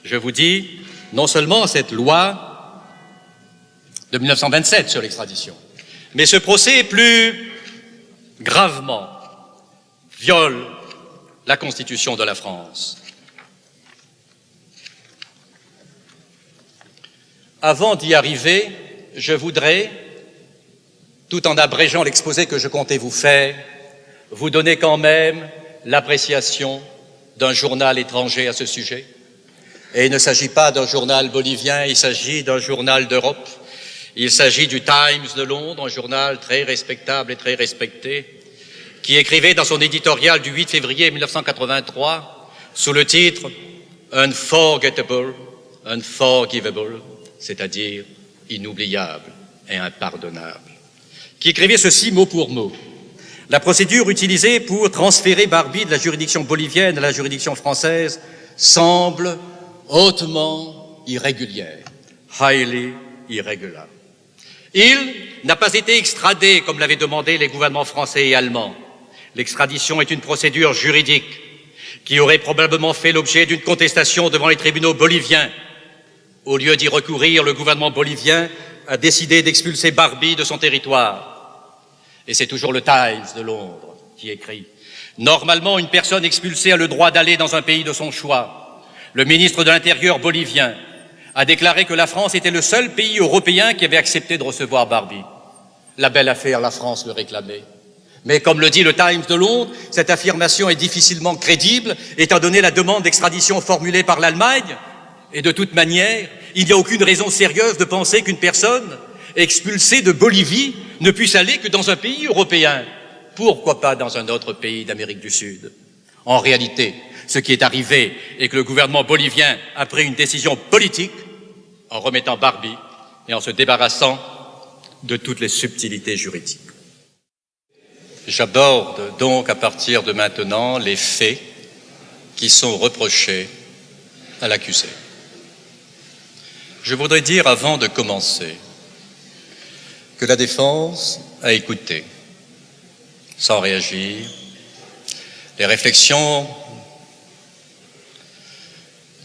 Je vous dis, non seulement cette loi de 1927 sur l'extradition, mais ce procès plus gravement viole la Constitution de la France. Avant d'y arriver, je voudrais, tout en abrégeant l'exposé que je comptais vous faire, vous donner quand même l'appréciation d'un journal étranger à ce sujet. Et il ne s'agit pas d'un journal bolivien, il s'agit d'un journal d'Europe. Il s'agit du Times de Londres, un journal très respectable et très respecté, qui écrivait dans son éditorial du 8 février 1983, sous le titre « Unforgettable, Unforgivable », c'est-à-dire inoubliable et impardonnable, qui écrivait ceci mot pour mot. La procédure utilisée pour transférer Barbie de la juridiction bolivienne à la juridiction française semble hautement irrégulière, highly irregular. Il n'a pas été extradé comme l'avaient demandé les gouvernements français et allemands. L'extradition est une procédure juridique qui aurait probablement fait l'objet d'une contestation devant les tribunaux boliviens. Au lieu d'y recourir, le gouvernement bolivien a décidé d'expulser Barbie de son territoire. Et c'est toujours le Times de Londres qui écrit « Normalement, une personne expulsée a le droit d'aller dans un pays de son choix. Le ministre de l'Intérieur bolivien a déclaré que la France était le seul pays européen qui avait accepté de recevoir Barbie. La belle affaire, la France le réclamait. Mais comme le dit le Times de Londres, cette affirmation est difficilement crédible étant donné la demande d'extradition formulée par l'Allemagne. Et de toute manière, il n'y a aucune raison sérieuse de penser qu'une personne expulsée de Bolivie ne puisse aller que dans un pays européen. Pourquoi pas dans un autre pays d'Amérique du Sud? En réalité, ce qui est arrivé est que le gouvernement bolivien a pris une décision politique en remettant Barbie et en se débarrassant de toutes les subtilités juridiques. J'aborde donc à partir de maintenant les faits qui sont reprochés à l'accusé. Je voudrais dire avant de commencer que la défense a écouté, sans réagir, les réflexions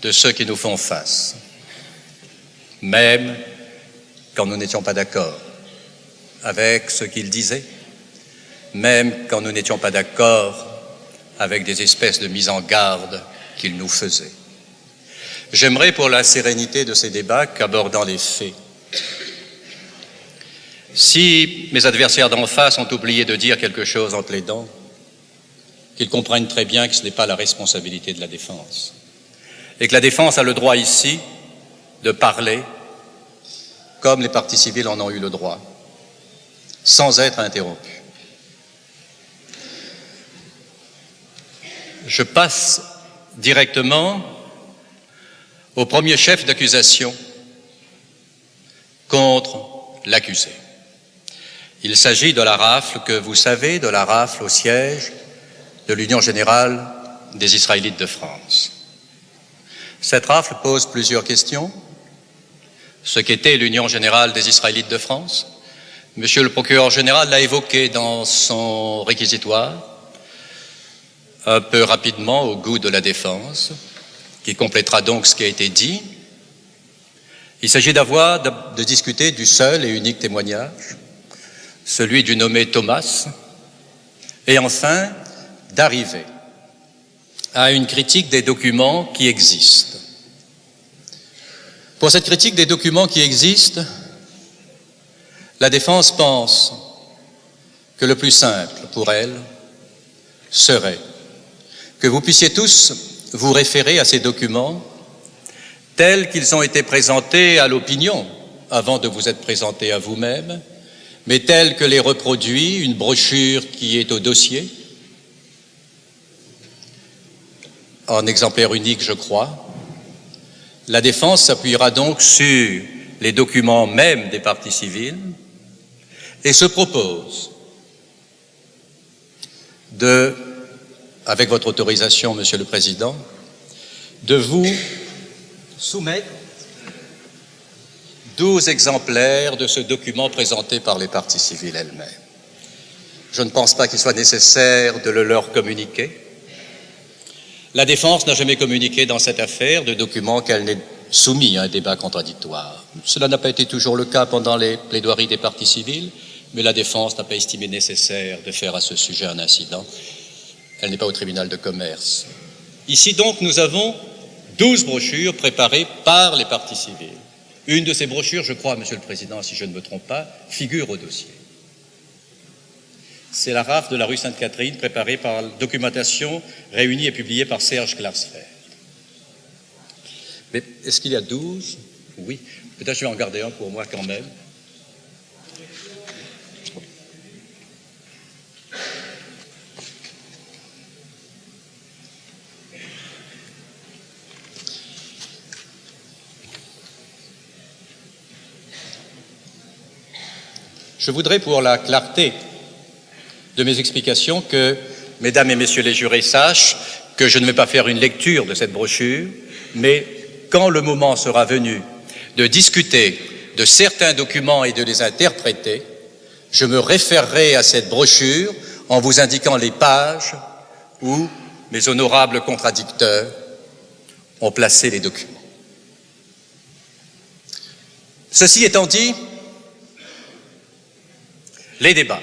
de ceux qui nous font face, même quand nous n'étions pas d'accord avec ce qu'ils disaient, même quand nous n'étions pas d'accord avec des espèces de mises en garde qu'ils nous faisaient. J'aimerais, pour la sérénité de ces débats, qu'abordant les faits, si mes adversaires d'en face ont oublié de dire quelque chose entre les dents, qu'ils comprennent très bien que ce n'est pas la responsabilité de la défense, et que la défense a le droit ici de parler comme les parties civiles en ont eu le droit, sans être interrompus. Je passe directement au premier chef d'accusation contre l'accusé. Il s'agit de la rafle que vous savez, de la rafle au siège de l'Union générale des Israélites de France. Cette rafle pose plusieurs questions. Ce qu'était l'Union générale des Israélites de France, Monsieur le procureur général l'a évoqué dans son réquisitoire, un peu rapidement au goût de la défense, qui complétera donc ce qui a été dit. Il s'agit de discuter du seul et unique témoignage, celui du nommé Thomas, et enfin d'arriver à une critique des documents qui existent. Pour cette critique des documents qui existent, la défense pense que le plus simple pour elle serait que vous puissiez tous vous référer à ces documents tels qu'ils ont été présentés à l'opinion avant de vous être présentés à vous-même, mais tels que les reproduit une brochure qui est au dossier, en exemplaire unique, je crois. La défense s'appuiera donc sur les documents même des parties civiles et se propose de, avec votre autorisation, Monsieur le Président, de vous soumettre 12 exemplaires de ce document présenté par les parties civiles elles-mêmes. Je ne pense pas qu'il soit nécessaire de le leur communiquer. La défense n'a jamais communiqué dans cette affaire de documents qu'elle n'ait soumis à un débat contradictoire. Cela n'a pas été toujours le cas pendant les plaidoiries des parties civiles, mais la défense n'a pas estimé nécessaire de faire à ce sujet un incident. Elle n'est pas au tribunal de commerce. Ici donc, nous avons 12 brochures préparées par les parties civiles. Une de ces brochures, je crois, Monsieur le Président, si je ne me trompe pas, figure au dossier. C'est la rafle de la rue Sainte-Catherine, préparée par la documentation réunie et publiée par Serge Klarsfeld. Mais est-ce qu'il y a 12? Oui. Peut-être je vais en garder un pour moi quand même. Je voudrais, pour la clarté de mes explications, que mesdames et messieurs les jurés sachent que je ne vais pas faire une lecture de cette brochure, mais quand le moment sera venu de discuter de certains documents et de les interpréter, je me référerai à cette brochure en vous indiquant les pages où mes honorables contradicteurs ont placé les documents. Ceci étant dit, les débats.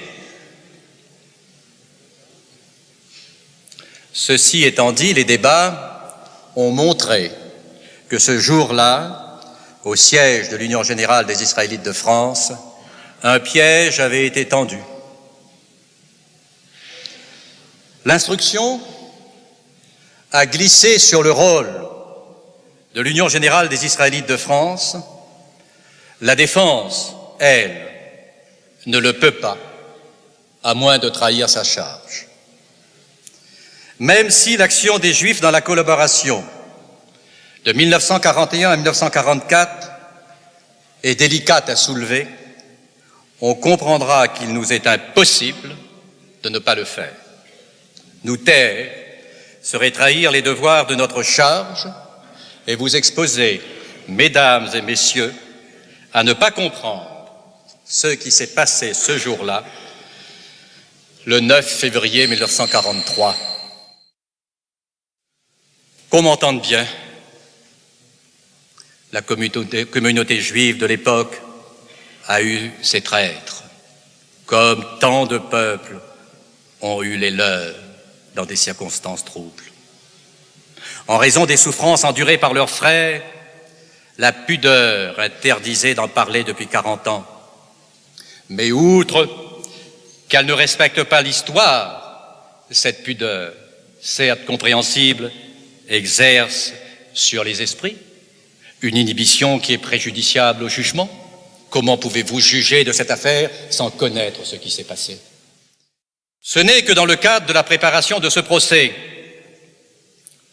Ceci étant dit, les débats ont montré que ce jour-là, au siège de l'Union générale des Israélites de France, un piège avait été tendu. L'instruction a glissé sur le rôle de l'Union générale des Israélites de France. La défense, elle, ne le peut pas, à moins de trahir sa charge. Même si l'action des Juifs dans la collaboration de 1941 à 1944 est délicate à soulever, on comprendra qu'il nous est impossible de ne pas le faire. Nous taire serait trahir les devoirs de notre charge et vous exposer, mesdames et messieurs, à ne pas comprendre ce qui s'est passé ce jour-là, le 9 février 1943. Qu'on m'entende bien, la communauté juive de l'époque a eu ses traîtres, comme tant de peuples ont eu les leurs dans des circonstances troubles. En raison des souffrances endurées par leurs frères, la pudeur interdisait d'en parler depuis 40 ans. Mais outre qu'elle ne respecte pas l'histoire, cette pudeur, certes compréhensible, exerce sur les esprits une inhibition qui est préjudiciable au jugement. Comment pouvez-vous juger de cette affaire sans connaître ce qui s'est passé? Ce n'est que dans le cadre de la préparation de ce procès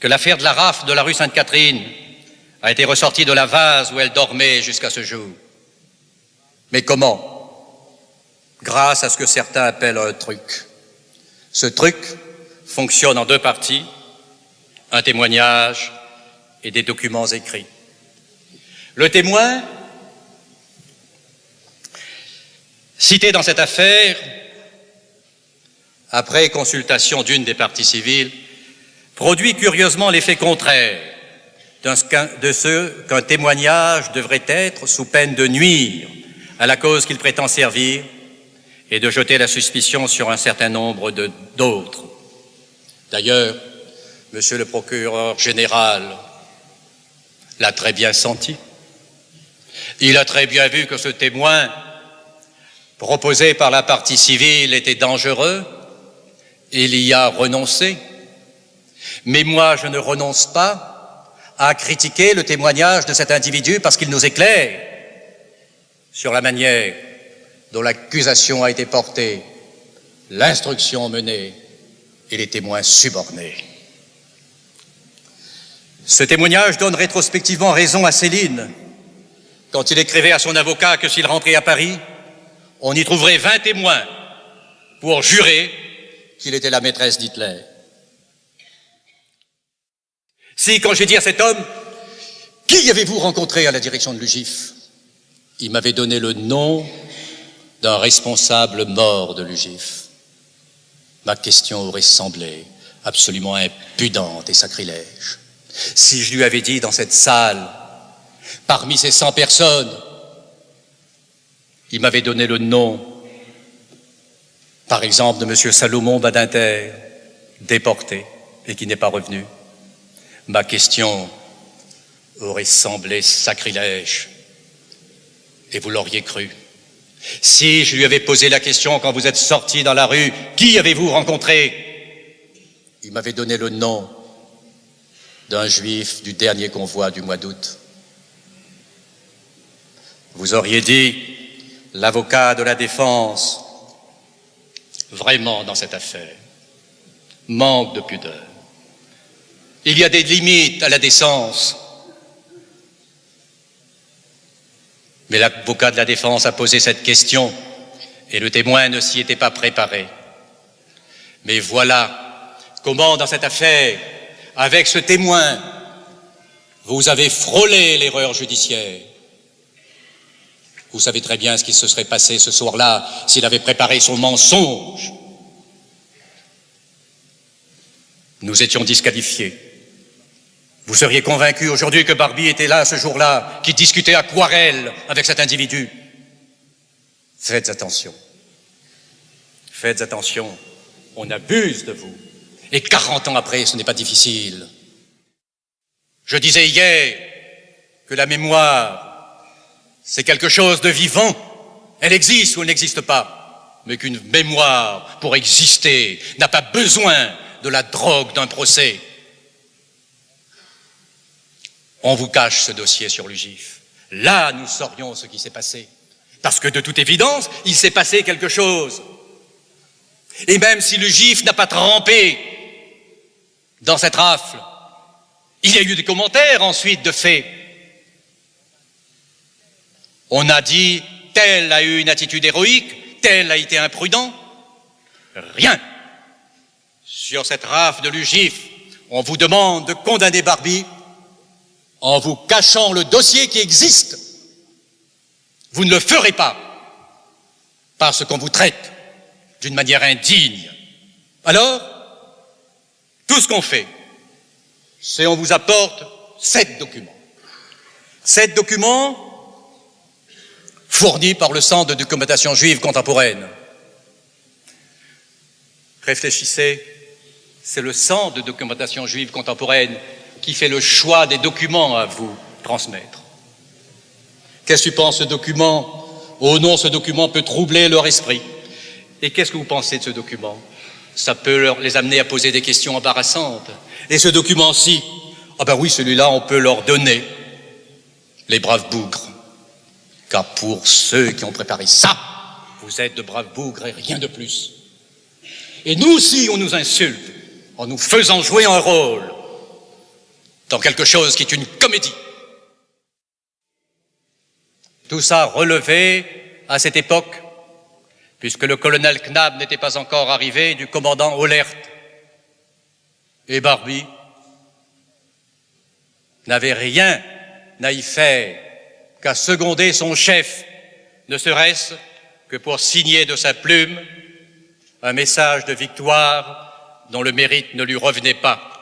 que l'affaire de la rafle de la rue Sainte-Catherine a été ressortie de la vase où elle dormait jusqu'à ce jour. Mais comment? Grâce à ce que certains appellent un truc. Ce truc fonctionne en deux parties, un témoignage et des documents écrits. Le témoin, cité dans cette affaire, après consultation d'une des parties civiles, produit curieusement l'effet contraire de ce qu'un témoignage devrait être sous peine de nuire à la cause qu'il prétend servir et de jeter la suspicion sur un certain nombre d'autres. D'ailleurs, Monsieur le procureur général l'a très bien senti. Il a très bien vu que ce témoin proposé par la partie civile était dangereux. Il y a renoncé. Mais moi, je ne renonce pas à critiquer le témoignage de cet individu parce qu'il nous éclaire sur la manière dont l'accusation a été portée, l'instruction menée et les témoins subornés. Ce témoignage donne rétrospectivement raison à Céline quand il écrivait à son avocat que s'il rentrait à Paris, on y trouverait 20 témoins pour jurer qu'il était la maîtresse d'Hitler. Si, quand j'ai dit à cet homme, qui avez-vous rencontré à la direction de l'UGIF? Il m'avait donné le nom d'un responsable mort de l'UGIF. Ma question aurait semblé absolument impudente et sacrilège. Si je lui avais dit dans cette salle, parmi ces 100 personnes, il m'avait donné le nom, par exemple, de M. Salomon Badinter, déporté et qui n'est pas revenu. Ma question aurait semblé sacrilège et vous l'auriez cru. Si je lui avais posé la question quand vous êtes sortis dans la rue, qui avez-vous rencontré? Il m'avait donné le nom d'un juif du dernier convoi du mois d'août. Vous auriez dit l'avocat de la défense, vraiment dans cette affaire, manque de pudeur. Il y a des limites à la décence. Mais l'avocat de la défense a posé cette question et le témoin ne s'y était pas préparé. Mais voilà comment, dans cette affaire, avec ce témoin, vous avez frôlé l'erreur judiciaire. Vous savez très bien ce qui se serait passé ce soir-là s'il avait préparé son mensonge. Nous étions disqualifiés. Vous seriez convaincu aujourd'hui que Barbie était là ce jour-là, qui discutait à Quarel avec cet individu. Faites attention. Faites attention. On abuse de vous. Et 40 ans après, ce n'est pas difficile. Je disais hier que la mémoire, c'est quelque chose de vivant. Elle existe ou elle n'existe pas. Mais qu'une mémoire, pour exister, n'a pas besoin de la drogue d'un procès. On vous cache ce dossier sur l'UGIF. Là, nous saurions ce qui s'est passé. Parce que de toute évidence, il s'est passé quelque chose. Et même si l'UGIF n'a pas trempé dans cette rafle, il y a eu des commentaires ensuite de faits. On a dit, tel a eu une attitude héroïque, tel a été imprudent. Rien. Sur cette rafle de l'UGIF, on vous demande de condamner Barbie en vous cachant le dossier qui existe. Vous ne le ferez pas parce qu'on vous traite d'une manière indigne. Alors, tout ce qu'on fait, c'est on vous apporte 7 documents. 7 documents fournis par le Centre de documentation juive contemporaine. Réfléchissez, c'est le Centre de documentation juive contemporaine qui fait le choix des documents à vous transmettre. Qu'est-ce que tu penses, ce document? Oh non, ce document peut troubler leur esprit. Et qu'est-ce que vous pensez de ce document? Ça peut les amener à poser des questions embarrassantes. Et ce document-ci, ah ben oui, celui-là, on peut leur donner les braves bougres. Car pour ceux qui ont préparé ça, vous êtes de braves bougres et rien de plus. Et nous aussi, on nous insulte en nous faisant jouer un rôle dans quelque chose qui est une comédie. Tout ça relevé à cette époque, puisque le colonel Knab n'était pas encore arrivé, du commandant Ollert. Et Barbie n'avait rien à y faire qu'à seconder son chef, ne serait-ce que pour signer de sa plume un message de victoire dont le mérite ne lui revenait pas.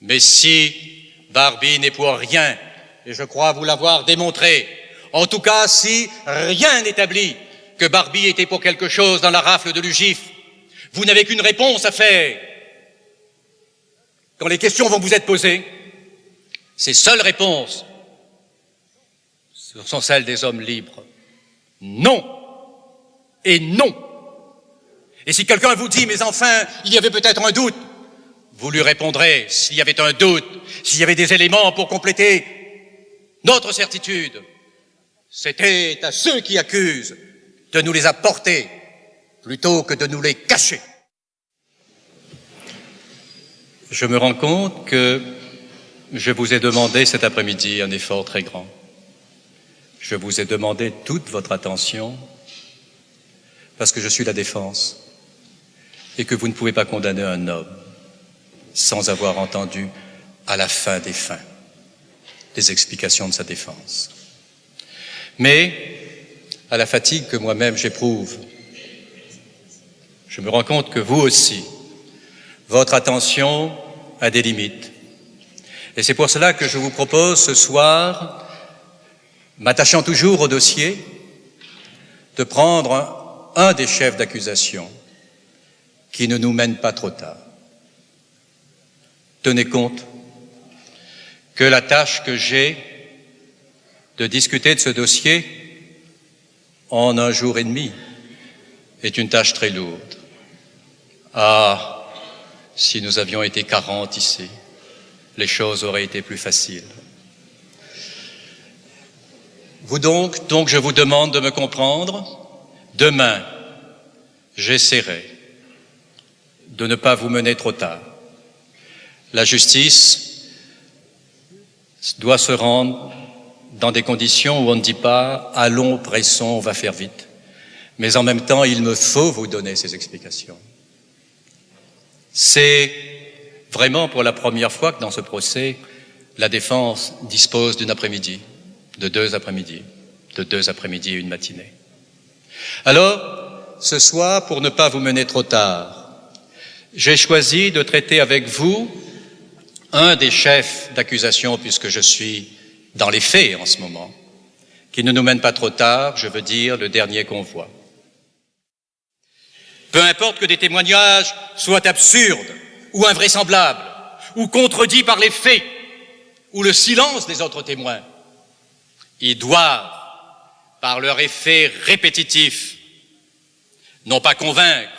Mais si Barbie n'est pour rien, et je crois vous l'avoir démontré, en tout cas si rien n'établit que Barbie était pour quelque chose dans la rafle de l'UGIF, vous n'avez qu'une réponse à faire. Quand les questions vont vous être posées, ces seules réponses sont celles des hommes libres. Non et non. Et si quelqu'un vous dit, mais enfin, il y avait peut-être un doute, vous lui répondrez, s'il y avait un doute, s'il y avait des éléments pour compléter notre certitude, c'était à ceux qui accusent de nous les apporter plutôt que de nous les cacher. Je me rends compte que je vous ai demandé cet après-midi un effort très grand. Je vous ai demandé toute votre attention parce que je suis la défense et que vous ne pouvez pas condamner un homme sans avoir entendu à la fin des fins les explications de sa défense. Mais à la fatigue que moi-même j'éprouve, je me rends compte que vous aussi, votre attention a des limites. Et c'est pour cela que je vous propose ce soir, m'attachant toujours au dossier, de prendre un des chefs d'accusation qui ne nous mène pas trop tard. Tenez compte que la tâche que j'ai de discuter de ce dossier en 1 jour et demi est une tâche très lourde. Ah, si nous avions été 40 ici, les choses auraient été plus faciles. Donc je vous demande de me comprendre. Demain, j'essaierai de ne pas vous mener trop tard. La justice doit se rendre dans des conditions où on ne dit pas « allons, pressons, on va faire vite ». Mais en même temps, il me faut vous donner ces explications. C'est vraiment pour la première fois que dans ce procès, la défense dispose d'une après-midi, de 2 après-midi, de 2 après-midi et une matinée. Alors, ce soir, pour ne pas vous mener trop tard, j'ai choisi de traiter avec vous un des chefs d'accusation, puisque je suis dans les faits en ce moment, qui ne nous mène pas trop tard, je veux dire le dernier convoi. Peu importe que des témoignages soient absurdes ou invraisemblables, ou contredits par les faits, ou le silence des autres témoins, ils doivent, par leur effet répétitif, non pas convaincre,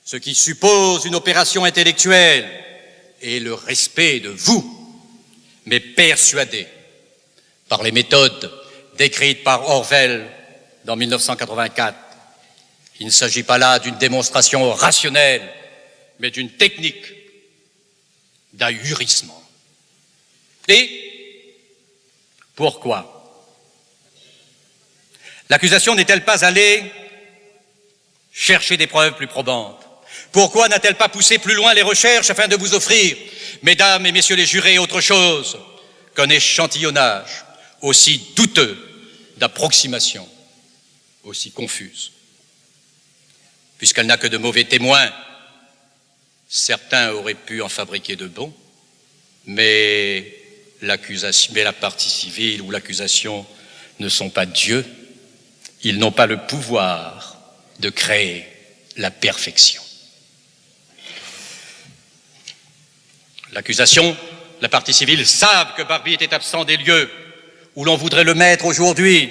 ce qui suppose une opération intellectuelle et le respect de vous, mais persuadé par les méthodes décrites par Orwell dans 1984. Il ne s'agit pas là d'une démonstration rationnelle, mais d'une technique d'ahurissement. Et pourquoi? L'accusation n'est-elle pas allée chercher des preuves plus probantes? Pourquoi n'a-t-elle pas poussé plus loin les recherches afin de vous offrir, mesdames et messieurs les jurés, autre chose qu'un échantillonnage aussi douteux d'approximations, aussi confuse? Puisqu'elle n'a que de mauvais témoins, certains auraient pu en fabriquer de bons, mais la partie civile ou l'accusation ne sont pas Dieu. Ils n'ont pas le pouvoir de créer la perfection. L'accusation, la partie civile savent que Barbie était absent des lieux où l'on voudrait le mettre aujourd'hui,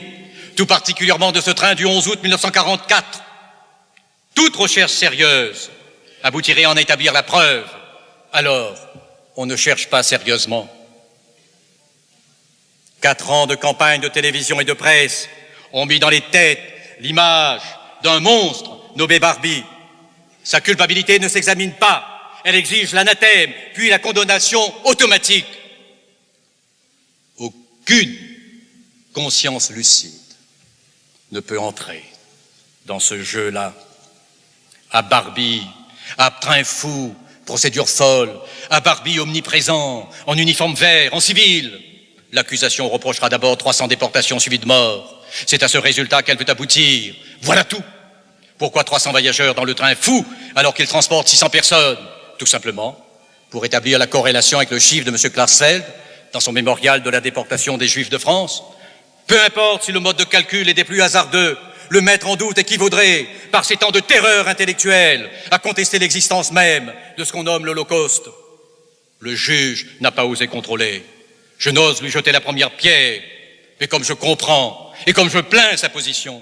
tout particulièrement de ce train du 11 août 1944. Toute recherche sérieuse aboutirait à en établir la preuve. Alors, on ne cherche pas sérieusement. 4 ans de campagne de télévision et de presse ont mis dans les têtes l'image d'un monstre nommé Barbie. Sa culpabilité ne s'examine pas. Elle exige l'anathème, puis la condamnation automatique. Aucune conscience lucide ne peut entrer dans ce jeu-là. À Barbie, à train fou, procédure folle, à Barbie omniprésent, en uniforme vert, en civil. L'accusation reprochera d'abord 300 déportations suivies de mort. C'est à ce résultat qu'elle veut aboutir. Voilà tout. Pourquoi 300 voyageurs dans le train fou alors qu'il transporte 600 personnes? Tout simplement pour établir la corrélation avec le chiffre de M. Klarsfeld dans son mémorial de la déportation des Juifs de France. Peu importe si le mode de calcul est des plus hasardeux, le mettre en doute équivaudrait, par ces temps de terreur intellectuelle, à contester l'existence même de ce qu'on nomme l'Holocauste. Le juge n'a pas osé contrôler. Je n'ose lui jeter la première pierre, mais comme je comprends et comme je plains sa position,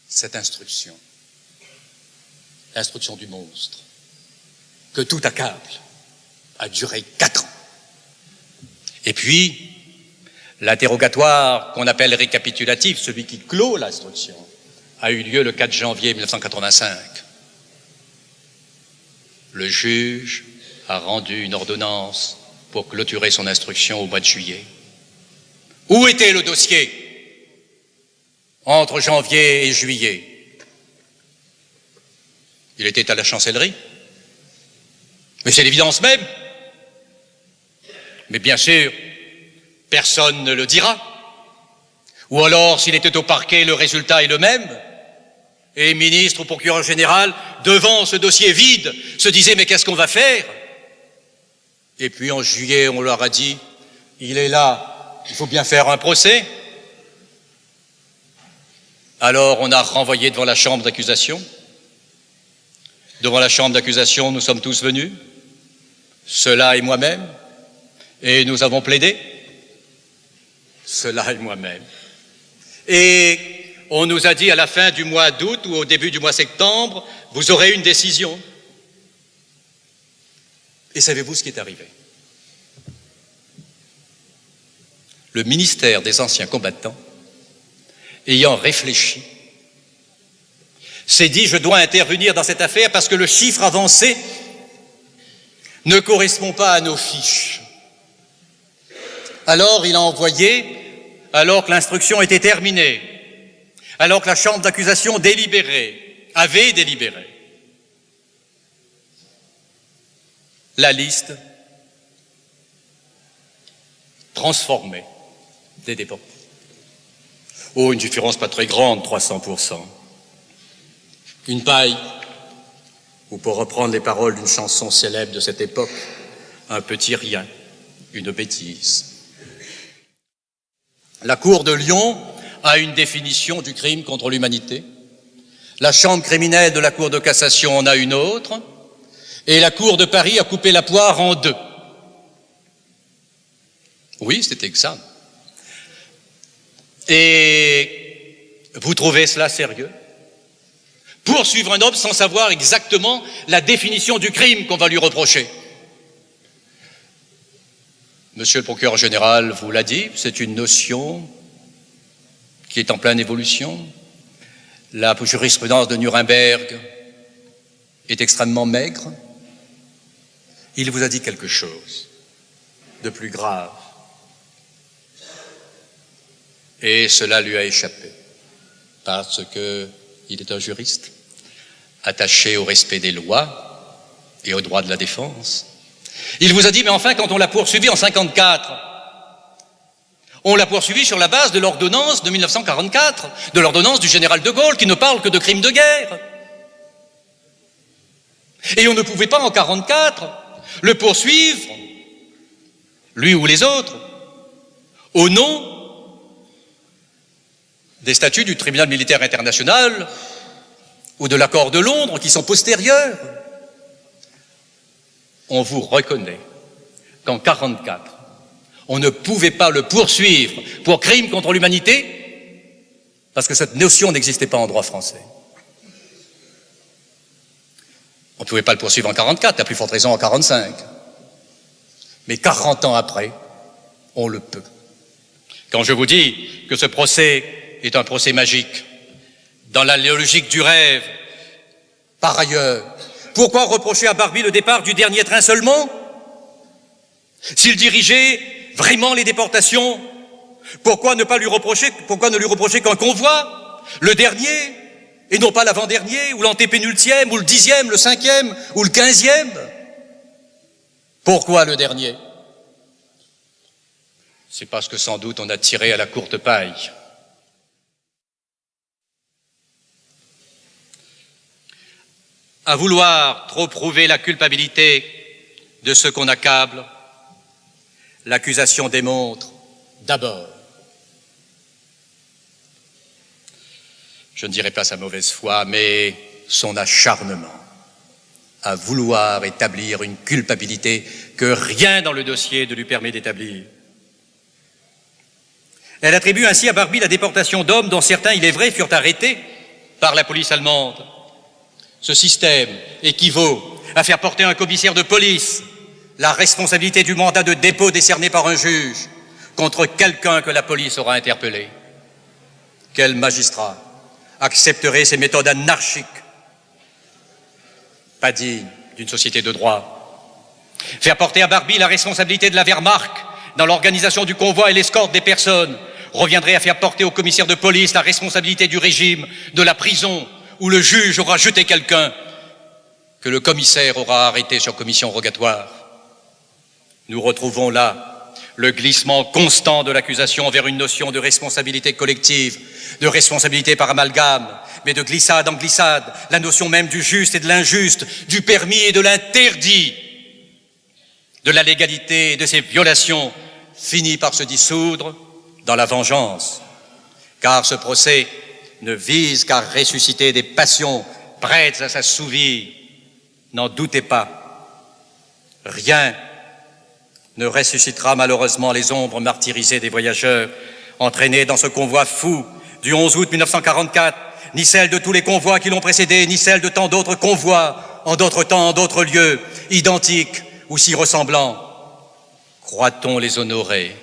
cette instruction, l'instruction du monstre, que tout accable, a duré 4 ans. Et puis, l'interrogatoire qu'on appelle récapitulatif, celui qui clôt l'instruction, a eu lieu le 4 janvier 1985. Le juge a rendu une ordonnance pour clôturer son instruction au mois de juillet. Où était le dossier entre janvier et juillet? Il était à la chancellerie. Mais c'est l'évidence même. Mais bien sûr, personne ne le dira. Ou alors, s'il était au parquet, le résultat est le même. Et ministre ou procureur général, devant ce dossier vide, se disait « mais qu'est-ce qu'on va faire ?» Et puis en juillet, on leur a dit « il est là, il faut bien faire un procès ». Alors on a renvoyé devant la chambre d'accusation. Devant la chambre d'accusation, nous sommes tous venus, cela et moi-même, et nous avons plaidé, cela et moi-même. Et on nous a dit à la fin du mois d'août ou au début du mois septembre, vous aurez une décision. Et savez-vous ce qui est arrivé? Le ministère des Anciens Combattants, ayant réfléchi, s'est dit, je dois intervenir dans cette affaire parce que le chiffre avancé ne correspond pas à nos fiches. Alors il a envoyé, alors que l'instruction était terminée, alors que la chambre d'accusation avait délibéré, la liste transformée des déportés. Oh, une différence pas très grande, 300%. Une paille, ou pour reprendre les paroles d'une chanson célèbre de cette époque, un petit rien, une bêtise. La Cour de Lyon a une définition du crime contre l'humanité. La chambre criminelle de la Cour de cassation en a une autre. Et la Cour de Paris a coupé la poire en 2. Oui, c'est exact. Et vous trouvez cela sérieux? Poursuivre un homme sans savoir exactement la définition du crime qu'on va lui reprocher. Monsieur le procureur général vous l'a dit, c'est une notion qui est en pleine évolution. La jurisprudence de Nuremberg est extrêmement maigre. Il vous a dit quelque chose de plus grave. Et cela lui a échappé, parce qu'il est un juriste, attaché au respect des lois et aux droits de la défense. Il vous a dit, mais enfin, quand on l'a poursuivi en 1954, on l'a poursuivi sur la base de l'ordonnance de 1944, de l'ordonnance du général de Gaulle, qui ne parle que de crimes de guerre. Et on ne pouvait pas, en 1944, le poursuivre, lui ou les autres, au nom des statuts du tribunal militaire international ou de l'accord de Londres qui sont postérieurs. On vous reconnaît qu'en 1944, on ne pouvait pas le poursuivre pour crime contre l'humanité parce que cette notion n'existait pas en droit français. On ne pouvait pas le poursuivre en 1944, à plus forte raison en 1945. Mais 40 ans après, on le peut. Quand je vous dis que ce procès est un procès magique, dans la logique du rêve, par ailleurs, pourquoi reprocher à Barbie le départ du dernier train seulement? S'il dirigeait vraiment les déportations, pourquoi ne lui reprocher qu'un convoi, le dernier, et non pas l'avant-dernier, ou l'antépénultième, ou le 10e, le 5e, ou le 15e? Pourquoi le dernier? C'est parce que sans doute on a tiré à la courte paille. À vouloir trop prouver la culpabilité de ceux qu'on accable, l'accusation démontre d'abord, je ne dirais pas sa mauvaise foi, mais son acharnement à vouloir établir une culpabilité que rien dans le dossier ne lui permet d'établir. Elle attribue ainsi à Barbie la déportation d'hommes dont certains, il est vrai, furent arrêtés par la police allemande. Ce système équivaut à faire porter à un commissaire de police la responsabilité du mandat de dépôt décerné par un juge contre quelqu'un que la police aura interpellé. Quel magistrat accepterait ces méthodes anarchiques, pas dignes d'une société de droit? Faire porter à Barbie la responsabilité de la Wehrmacht dans l'organisation du convoi et l'escorte des personnes reviendrait à faire porter au commissaire de police la responsabilité du régime, de la prison, où le juge aura jeté quelqu'un que le commissaire aura arrêté sur commission rogatoire. Nous retrouvons là le glissement constant de l'accusation vers une notion de responsabilité collective, de responsabilité par amalgame, mais de glissade en glissade, la notion même du juste et de l'injuste, du permis et de l'interdit, de la légalité et de ses violations, finit par se dissoudre dans la vengeance, car ce procès ne vise qu'à ressusciter des passions prêtes à s'assouvir. N'en doutez pas, rien ne ressuscitera malheureusement les ombres martyrisées des voyageurs entraînés dans ce convoi fou du 11 août 1944, ni celles de tous les convois qui l'ont précédé, ni celles de tant d'autres convois, en d'autres temps, en d'autres lieux, identiques ou si ressemblants. Croit-on les honorer?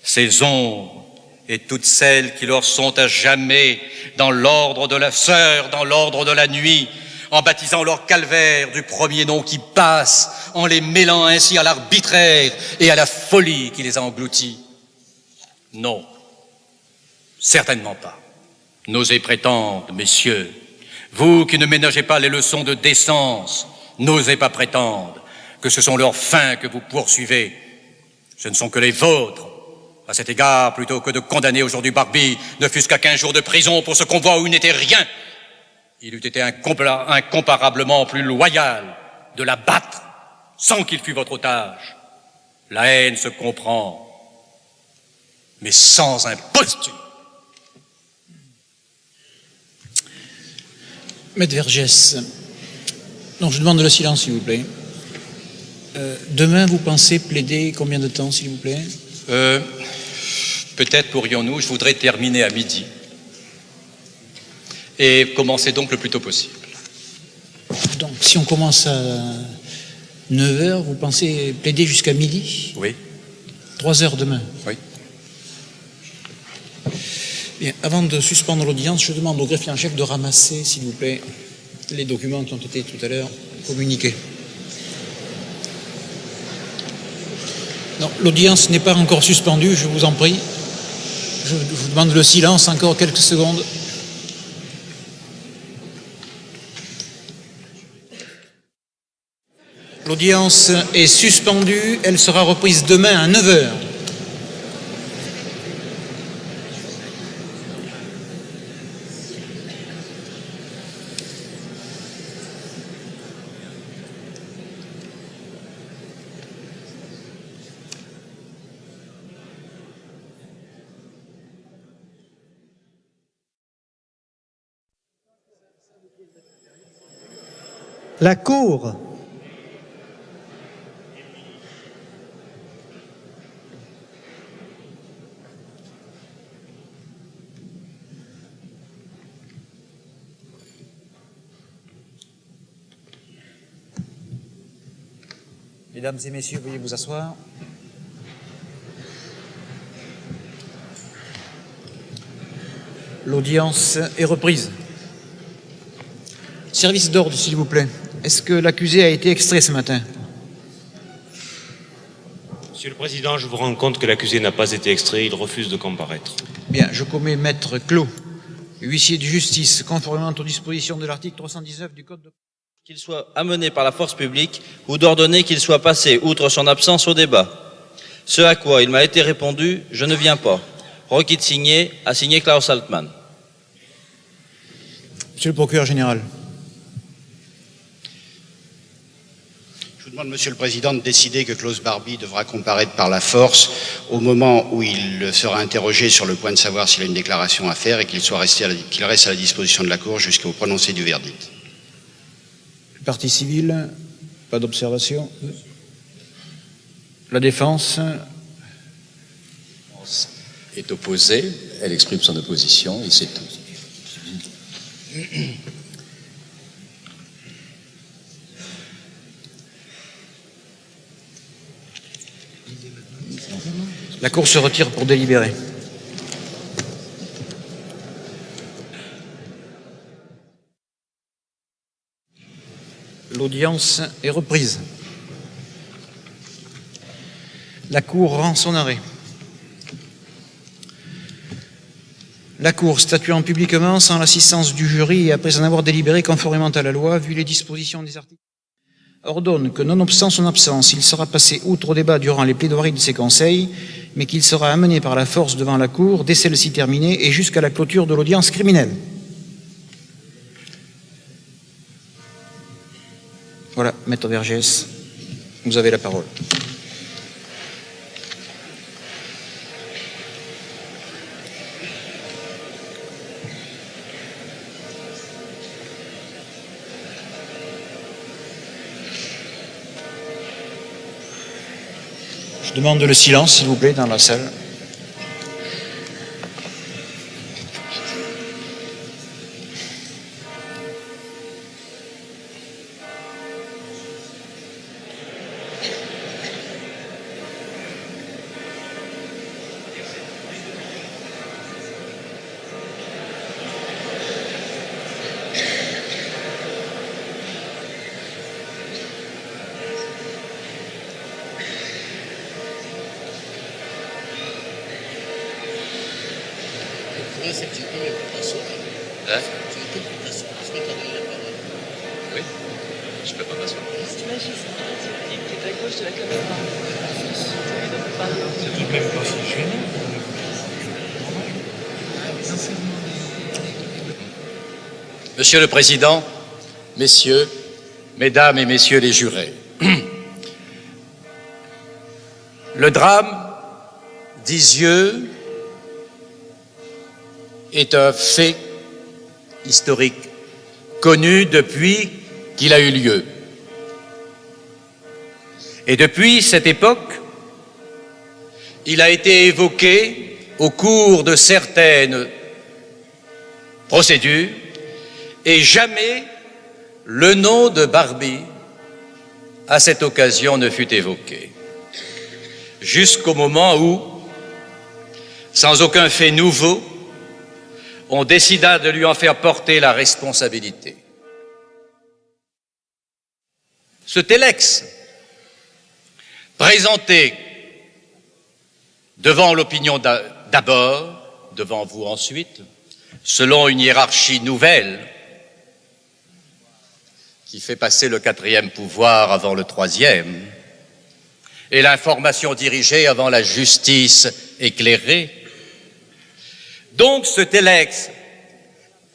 Ces ombres et toutes celles qui leur sont à jamais dans l'ordre de la sœur, dans l'ordre de la nuit, en baptisant leur calvaire du premier nom qui passe, en les mêlant ainsi à l'arbitraire et à la folie qui les a engloutis. Non, certainement pas. N'osez prétendre, messieurs, vous qui ne ménagez pas les leçons de décence, n'osez pas prétendre que ce sont leurs fins que vous poursuivez. Ce ne sont que les vôtres. À cet égard, plutôt que de condamner aujourd'hui Barbie, ne fût-ce qu'à 15 jours de prison pour ce convoi où il n'était rien, il eût été incomparablement plus loyal de la battre sans qu'il fût votre otage. La haine se comprend, mais sans imposture. Maître Vergès, donc je demande le silence, s'il vous plaît. Demain, vous pensez plaider combien de temps, s'il vous plaît? Peut-être pourrions-nous, je voudrais terminer à midi. et commencez donc le plus tôt possible. Donc, si on commence à 9h, vous pensez plaider jusqu'à midi? Oui. 3 heures demain? Oui. Bien, avant de suspendre l'audience, je demande au greffier en chef de ramasser, s'il vous plaît, les documents qui ont été tout à l'heure communiqués. Non, l'audience n'est pas encore suspendue, je vous en prie. Je vous demande le silence encore quelques secondes. L'audience est suspendue, elle sera reprise demain à 9h. La Cour. Mesdames et messieurs, veuillez vous asseoir. L'audience est reprise. Service d'ordre, s'il vous plaît. Est-ce que l'accusé a été extrait ce matin? Monsieur le Président, je vous rends compte que l'accusé n'a pas été extrait, il refuse de comparaître. Bien, je commets maître Clos, huissier de justice, conformément aux dispositions de l'article 319 du Code de... Qu'il soit amené par la force publique ou d'ordonner qu'il soit passé outre son absence au débat. Ce à quoi il m'a été répondu, je ne viens pas. Requis signé, a signé Klaus Altmann. Monsieur le procureur général. Je vous demande, Monsieur le Président, de décider que Klaus Barbie devra comparaître par la force au moment où il sera interrogé sur le point de savoir s'il a une déclaration à faire et qu'il reste à la disposition de la Cour jusqu'au prononcé du verdict. Partie civile, pas d'observation. La défense est opposée, elle exprime son opposition et c'est tout. La Cour se retire pour délibérer. L'audience est reprise. La Cour rend son arrêt. La Cour, statuant publiquement sans l'assistance du jury et après en avoir délibéré conformément à la loi, vu les dispositions des articles, ordonne que, nonobstant son absence, il sera passé outre au débat durant les plaidoiries de ses conseils, mais qu'il sera amené par la force devant la Cour dès celle-ci terminée et jusqu'à la clôture de l'audience criminelle. Voilà, Maître Vergès, vous avez la parole. Je demande le silence, s'il vous plaît, dans la salle. Oui, je peux pas m'asseoir. C'est tout de même pas si gênant. Monsieur le Président, Messieurs, Mesdames et Messieurs les jurés, le drame d'Isieux est un fait historique connu depuis qu'il a eu lieu. Et depuis cette époque, il a été évoqué au cours de certaines procédures et jamais le nom de Barbie à cette occasion ne fut évoqué. Jusqu'au moment où, sans aucun fait nouveau, on décida de lui en faire porter la responsabilité. Ce télex, présenté devant l'opinion d'abord, devant vous ensuite, selon une hiérarchie nouvelle qui fait passer le quatrième pouvoir avant le troisième, et l'information dirigée avant la justice éclairée. Donc ce télex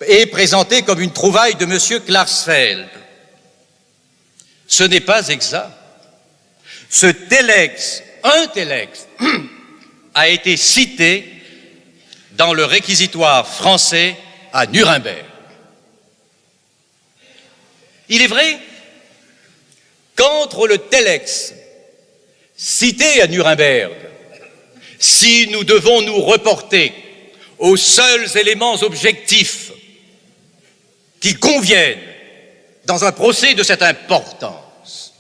est présenté comme une trouvaille de M. Klarsfeld. Ce n'est pas exact. Ce télex, un télex, a été cité dans le réquisitoire français à Nuremberg. Il est vrai qu'entre le télex cité à Nuremberg, si nous devons nous reporter aux seuls éléments objectifs qui conviennent dans un procès de cette importance,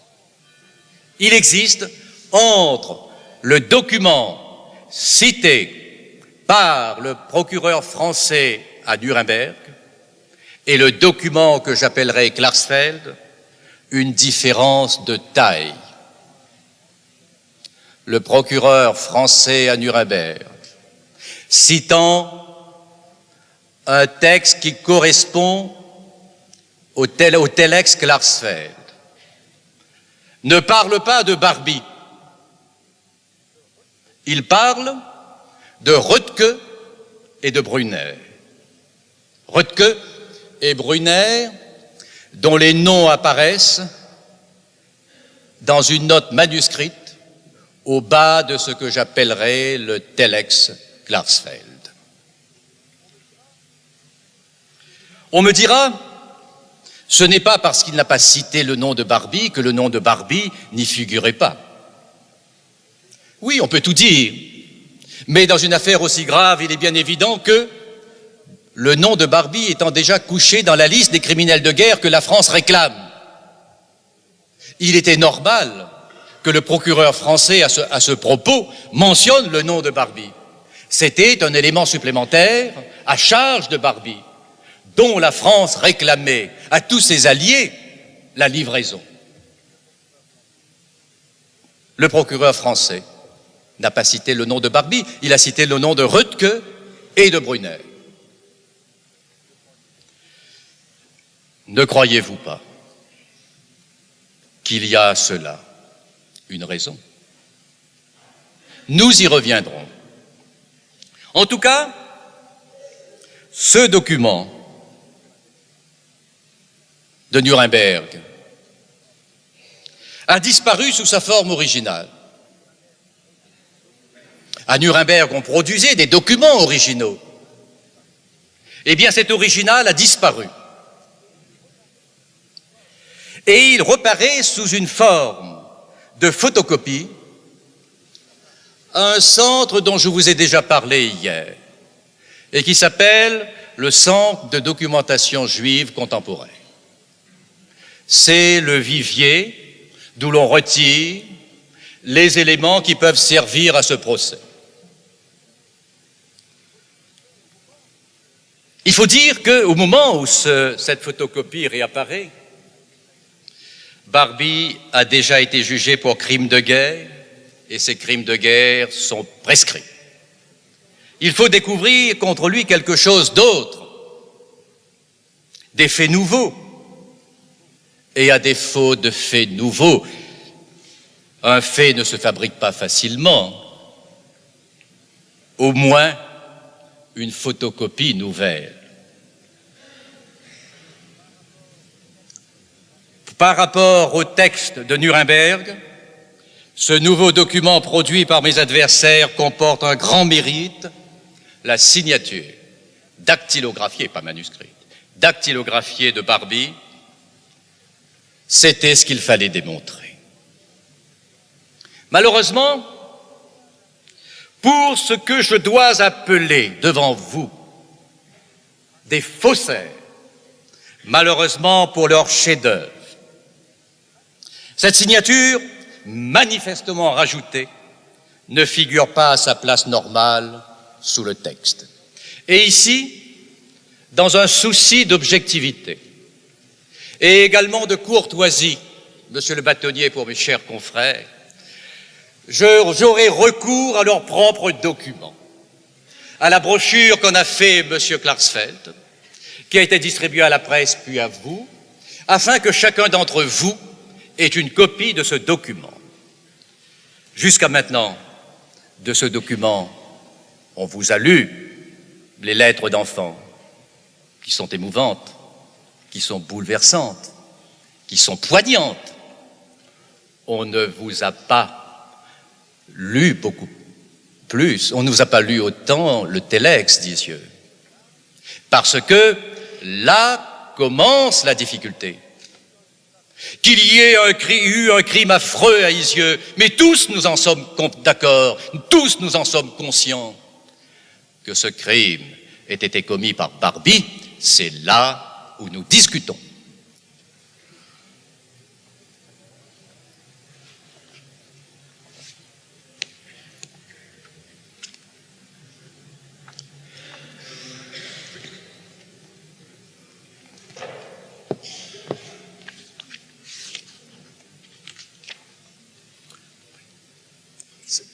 il existe entre le document cité par le procureur français à Nuremberg et le document que j'appellerai Klarsfeld une différence de taille. Le procureur français à Nuremberg, citant un texte qui correspond au télex Klarsfeld, ne parle pas de Barbie. Il parle de Röttke et de Brunner. Röttke et Brunner, dont les noms apparaissent dans une note manuscrite au bas de ce que j'appellerai le télex Klarsfeld. On me dira, ce n'est pas parce qu'il n'a pas cité le nom de Barbie que le nom de Barbie n'y figurait pas. Oui, on peut tout dire, mais dans une affaire aussi grave, il est bien évident que le nom de Barbie étant déjà couché dans la liste des criminels de guerre que la France réclame, il était normal que le procureur français, à ce propos, mentionne le nom de Barbie. C'était un élément supplémentaire à charge de Barbie, dont la France réclamait à tous ses alliés la livraison. Le procureur français n'a pas cité le nom de Barbie, il a cité le nom de Röttke et de Brunner. Ne croyez-vous pas qu'il y a à cela une raison? Nous y reviendrons. En tout cas, ce document de Nuremberg a disparu sous sa forme originale. À Nuremberg, on produisait des documents originaux. Eh bien, cet original a disparu. Et il reparaît sous une forme de photocopie à un centre dont je vous ai déjà parlé hier et qui s'appelle le Centre de documentation juive contemporaine. C'est le vivier d'où l'on retire les éléments qui peuvent servir à ce procès. Il faut dire qu'au moment où cette photocopie réapparaît, Barbie a déjà été jugé pour crimes de guerre et ces crimes de guerre sont prescrits. Il faut découvrir contre lui quelque chose d'autre, des faits nouveaux. Et à défaut de faits nouveaux, un fait ne se fabrique pas facilement, au moins une photocopie nouvelle. Par rapport au texte de Nuremberg, ce nouveau document produit par mes adversaires comporte un grand mérite, la signature dactylographiée, pas manuscrite, dactylographiée de Barbie. C'était ce qu'il fallait démontrer. Malheureusement, pour ce que je dois appeler devant vous des faussaires, malheureusement pour leur chef-d'œuvre. Cette signature, manifestement rajoutée, ne figure pas à sa place normale sous le texte. Et ici, dans un souci d'objectivité et également de courtoisie, Monsieur le bâtonnier, pour mes chers confrères, j'aurai recours à leurs propres documents, à la brochure qu'en a fait Monsieur Klarsfeld, qui a été distribuée à la presse puis à vous, afin que chacun d'entre vous ait une copie de ce document. Jusqu'à maintenant, de ce document, on vous a lu les lettres d'enfants, qui sont émouvantes, qui sont bouleversantes, qui sont poignantes. On ne vous a pas lu beaucoup plus, on ne nous a pas lu autant le télex, dit Dieu. Parce que là commence la difficulté. Qu'il y ait eu un crime affreux à Isieux, mais tous nous en sommes d'accord, tous nous en sommes conscients. Que ce crime ait été commis par Barbie, c'est là où nous discutons.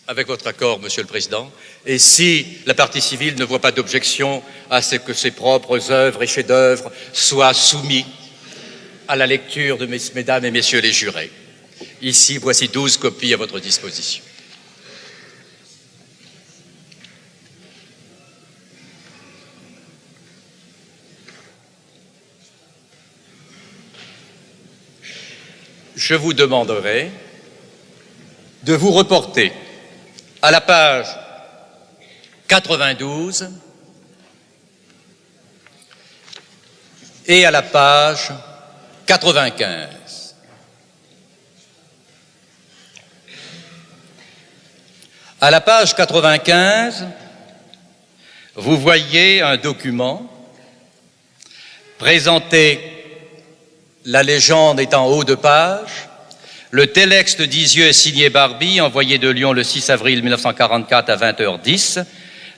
Avec votre accord, Monsieur le Président, et si la partie civile ne voit pas d'objection à ce que ses propres œuvres et chefs-d'œuvre soient soumis à la lecture de Mesdames et Messieurs les jurés. Ici, voici 12 copies à votre disposition. Je vous demanderai de vous reporter à la page 92 et à la page 95. À la page 95, vous voyez un document présenté, la légende est en haut de page. Le télex d'Isieux est signé Barbie, envoyé de Lyon le 6 avril 1944 à 20h10.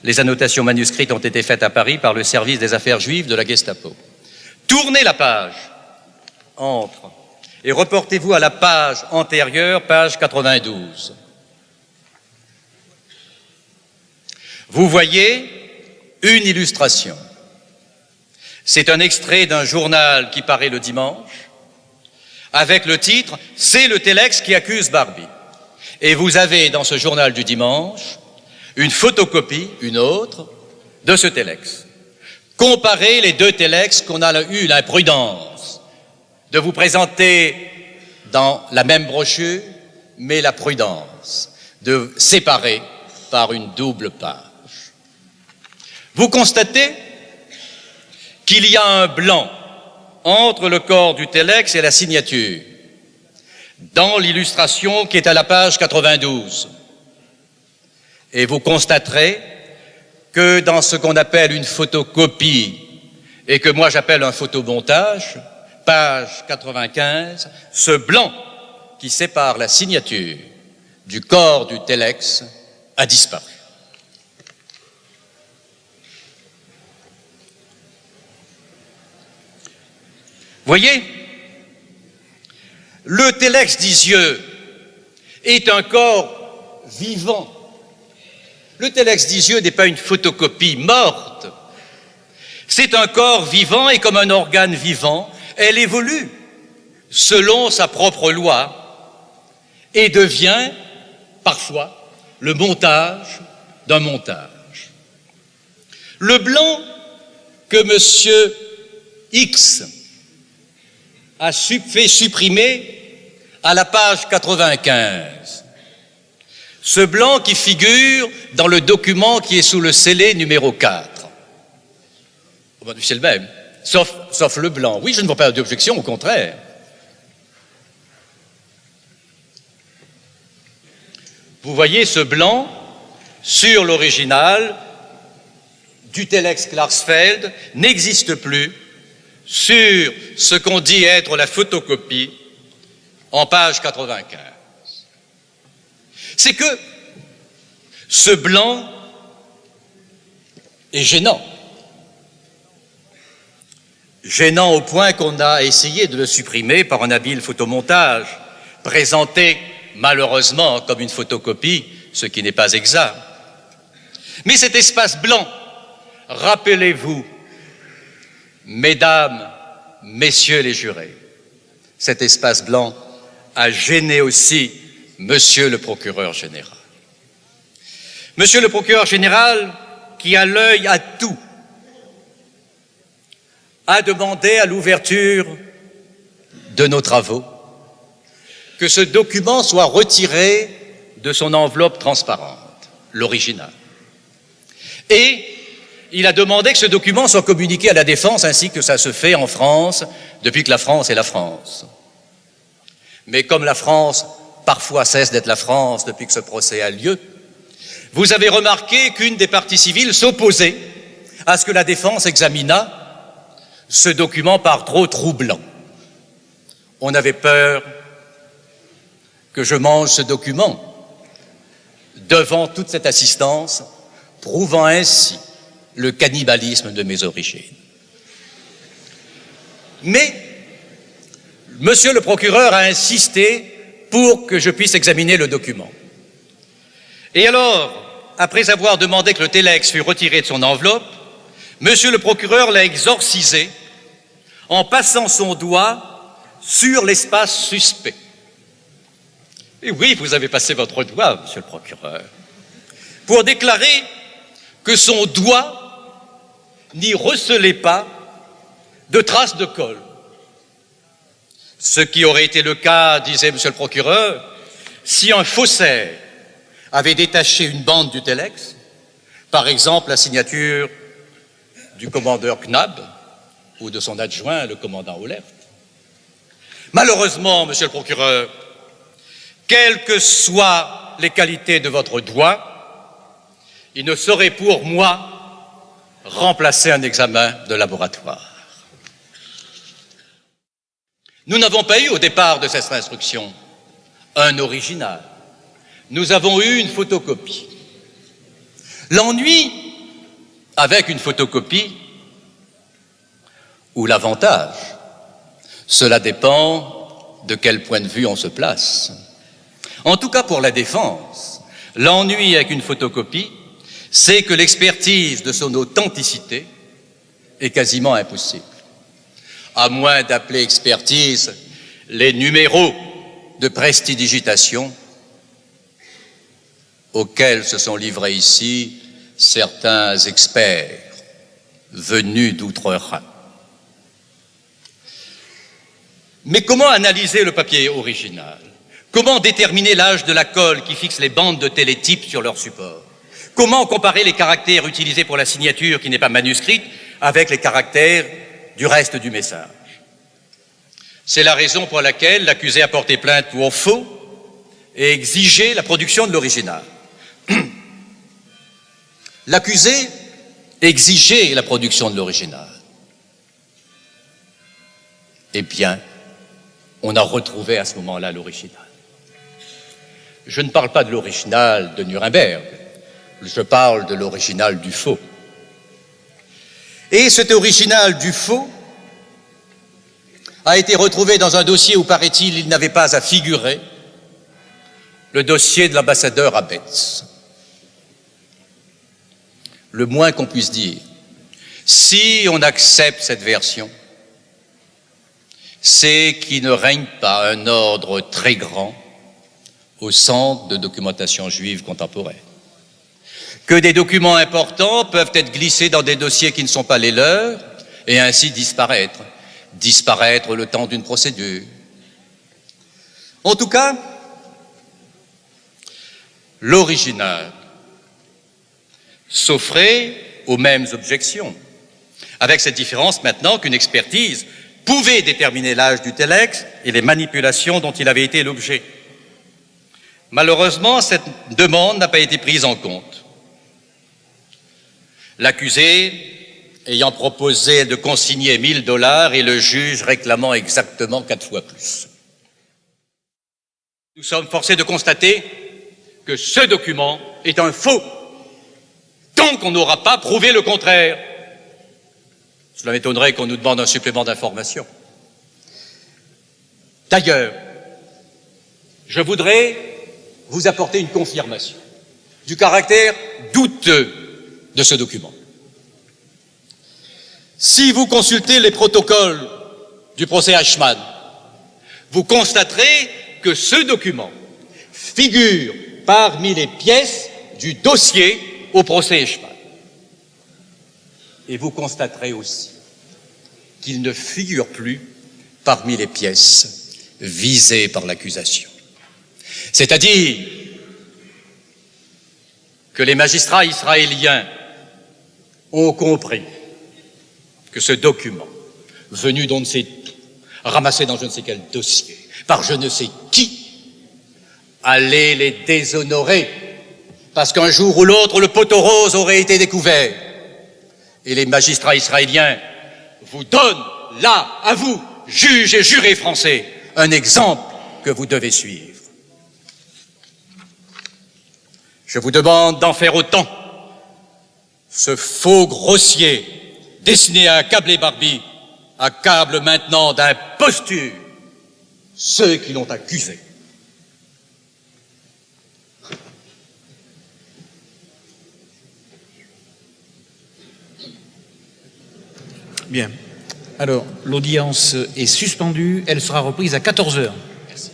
Les annotations manuscrites ont été faites à Paris par le service des affaires juives de la Gestapo. Tournez la page entre et reportez-vous à la page antérieure, page 92. Vous voyez une illustration. C'est un extrait d'un journal qui paraît le dimanche, avec le titre « C'est le télex qui accuse Barbie ». Et vous avez dans ce journal du dimanche une photocopie, une autre, de ce télex. Comparez les deux télex qu'on a eu l'imprudence de vous présenter dans la même brochure, mais la prudence de séparer par une double page. Vous constatez qu'il y a un blanc entre le corps du télex et la signature, dans l'illustration qui est à la page 92. Et vous constaterez que dans ce qu'on appelle une photocopie, et que moi j'appelle un photomontage, page 95, ce blanc qui sépare la signature du corps du télex a disparu. Voyez, le télex d'Isieux est un corps vivant. Le télex d'Isieux n'est pas une photocopie morte. C'est un corps vivant et comme un organe vivant, elle évolue selon sa propre loi et devient parfois le montage d'un montage. Le blanc que Monsieur X a fait supprimer à la page 95. Ce blanc qui figure dans le document qui est sous le scellé numéro 4. C'est le même, sauf le blanc. Oui, je ne vois pas d'objection, au contraire. Vous voyez ce blanc sur l'original du télex Klarsfeld n'existe plus sur ce qu'on dit être la photocopie en page 95. C'est que ce blanc est gênant. Gênant au point qu'on a essayé de le supprimer par un habile photomontage, présenté malheureusement comme une photocopie, ce qui n'est pas exact. Mais cet espace blanc, rappelez-vous, mesdames, messieurs les jurés, cet espace blanc a gêné aussi monsieur le procureur général. Monsieur le procureur général, qui a l'œil à tout, a demandé à l'ouverture de nos travaux que ce document soit retiré de son enveloppe transparente, l'original. Et il a demandé que ce document soit communiqué à la Défense ainsi que ça se fait en France depuis que la France est la France. Mais comme la France parfois cesse d'être la France depuis que ce procès a lieu, vous avez remarqué qu'une des parties civiles s'opposait à ce que la Défense examinât ce document par trop troublant. On avait peur que je mange ce document devant toute cette assistance, prouvant ainsi le cannibalisme de mes origines. Mais monsieur le procureur a insisté pour que je puisse examiner le document. Et alors, après avoir demandé que le téléx fût retiré de son enveloppe, monsieur le procureur l'a exorcisé en passant son doigt sur l'espace suspect. Et oui, vous avez passé votre doigt, monsieur le procureur, pour déclarer que son doigt n'y recelait pas de traces de colle. Ce qui aurait été le cas, disait monsieur le procureur, si un faussaire avait détaché une bande du téléx, par exemple la signature du commandeur Knab ou de son adjoint, le commandant Ollert. Malheureusement, monsieur le procureur, quelles que soient les qualités de votre doigt, il ne saurait pour moi remplacer un examen de laboratoire. Nous n'avons pas eu au départ de cette instruction un original. Nous avons eu une photocopie. L'ennui avec une photocopie, ou l'avantage, cela dépend de quel point de vue on se place. En tout cas pour la défense, l'ennui avec une photocopie, c'est que l'expertise de son authenticité est quasiment impossible. À moins d'appeler expertise les numéros de prestidigitation auxquels se sont livrés ici certains experts venus d'outre-Rhin. Mais comment analyser le papier original? Comment déterminer l'âge de la colle qui fixe les bandes de télétype sur leur support? Comment comparer les caractères utilisés pour la signature qui n'est pas manuscrite avec les caractères du reste du message? C'est la raison pour laquelle l'accusé a porté plainte pour faux et exigé la production de l'original. L'accusé exigeait la production de l'original. Eh bien, on a retrouvé à ce moment-là l'original. Je ne parle pas de l'original de Nuremberg, je parle de l'original du faux. Et cet original du faux a été retrouvé dans un dossier où, paraît-il, il n'avait pas à figurer, le dossier de l'ambassadeur Abetz. Le moins qu'on puisse dire, si on accepte cette version, c'est qu'il ne règne pas un ordre très grand au Centre de documentation juive contemporaine. Que des documents importants peuvent être glissés dans des dossiers qui ne sont pas les leurs et ainsi disparaître le temps d'une procédure. En tout cas, l'original s'offrait aux mêmes objections, avec cette différence maintenant qu'une expertise pouvait déterminer l'âge du téléx et les manipulations dont il avait été l'objet. Malheureusement, cette demande n'a pas été prise en compte. L'accusé ayant proposé de consigner $1000 et le juge réclamant exactement 4 fois plus. Nous sommes forcés de constater que ce document est un faux, tant qu'on n'aura pas prouvé le contraire. Cela m'étonnerait qu'on nous demande un supplément d'information. D'ailleurs, je voudrais vous apporter une confirmation du caractère douteux de ce document. Si vous consultez les protocoles du procès Eichmann, vous constaterez que ce document figure parmi les pièces du dossier au procès Eichmann. Et vous constaterez aussi qu'il ne figure plus parmi les pièces visées par l'accusation. C'est-à-dire que les magistrats israéliens ont compris que ce document, venu d'on ne sait où, ramassé dans je ne sais quel dossier, par je ne sais qui, allait les déshonorer, parce qu'un jour ou l'autre, le poteau rose aurait été découvert. Et les magistrats israéliens vous donnent, là, à vous, juges et jurés français, un exemple que vous devez suivre. Je vous demande d'en faire autant. Ce faux grossier, destiné à accabler Barbie, accable maintenant d'imposture ceux qui l'ont accusé. Bien. Alors, l'audience est suspendue. Elle sera reprise à 14h. Merci.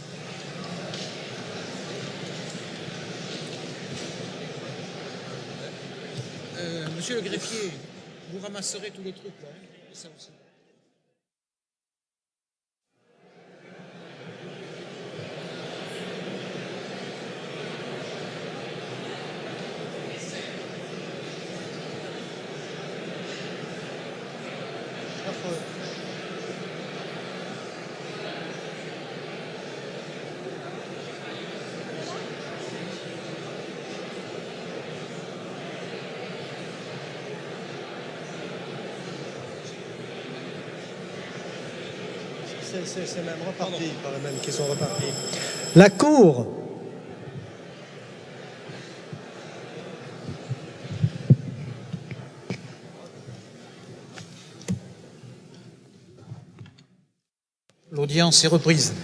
Monsieur le greffier, vous ramasserez tous les trucs là. Ça aussi. C'est même reparti, par les mêmes qui sont repartis. La Cour L'audience est reprise.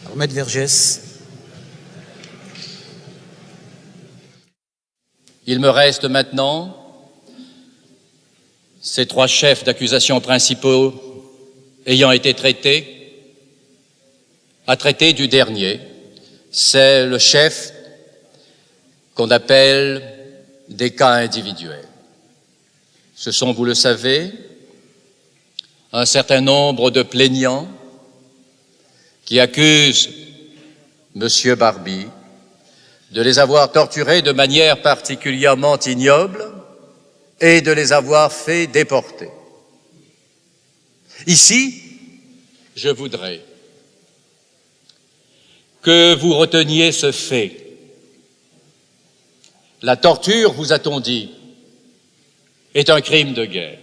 Alors, Maître Vergès. Il me reste maintenant ces 3 chefs d'accusation principaux ayant été traités, à traiter du dernier. C'est le chef qu'on appelle des cas individuels. Ce sont, vous le savez, un certain nombre de plaignants qui accusent M. Barbie de les avoir torturés de manière particulièrement ignoble et de les avoir fait déporter. Ici, je voudrais que vous reteniez ce fait. La torture, vous a-t-on dit, est un crime de guerre.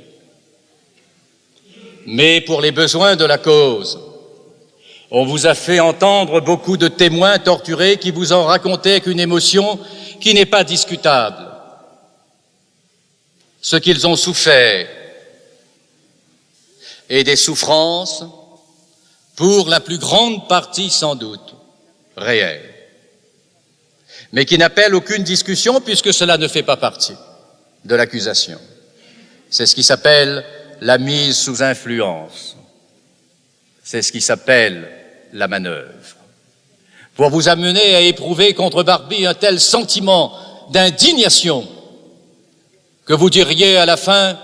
Mais pour les besoins de la cause, on vous a fait entendre beaucoup de témoins torturés qui vous ont raconté avec une émotion qui n'est pas discutable ce qu'ils ont souffert, et des souffrances, pour la plus grande partie sans doute, réelles, mais qui n'appellent aucune discussion puisque cela ne fait pas partie de l'accusation. C'est ce qui s'appelle la mise sous influence. C'est ce qui s'appelle la manœuvre. Pour vous amener à éprouver contre Barbie un tel sentiment d'indignation que vous diriez à la fin,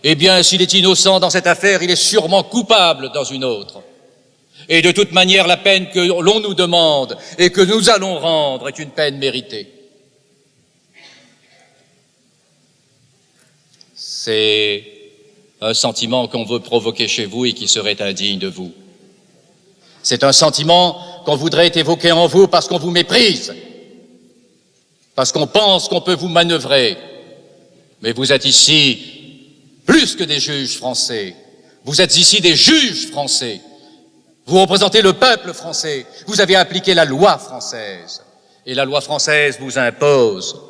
eh bien, s'il est innocent dans cette affaire, il est sûrement coupable dans une autre. Et de toute manière, la peine que l'on nous demande et que nous allons rendre est une peine méritée. C'est un sentiment qu'on veut provoquer chez vous et qui serait indigne de vous. C'est un sentiment qu'on voudrait évoquer en vous parce qu'on vous méprise, parce qu'on pense qu'on peut vous manœuvrer, Mais vous êtes ici plus que des juges français. Vous êtes ici des juges français. Vous représentez le peuple français. Vous avez appliqué la loi française. Et la loi française vous impose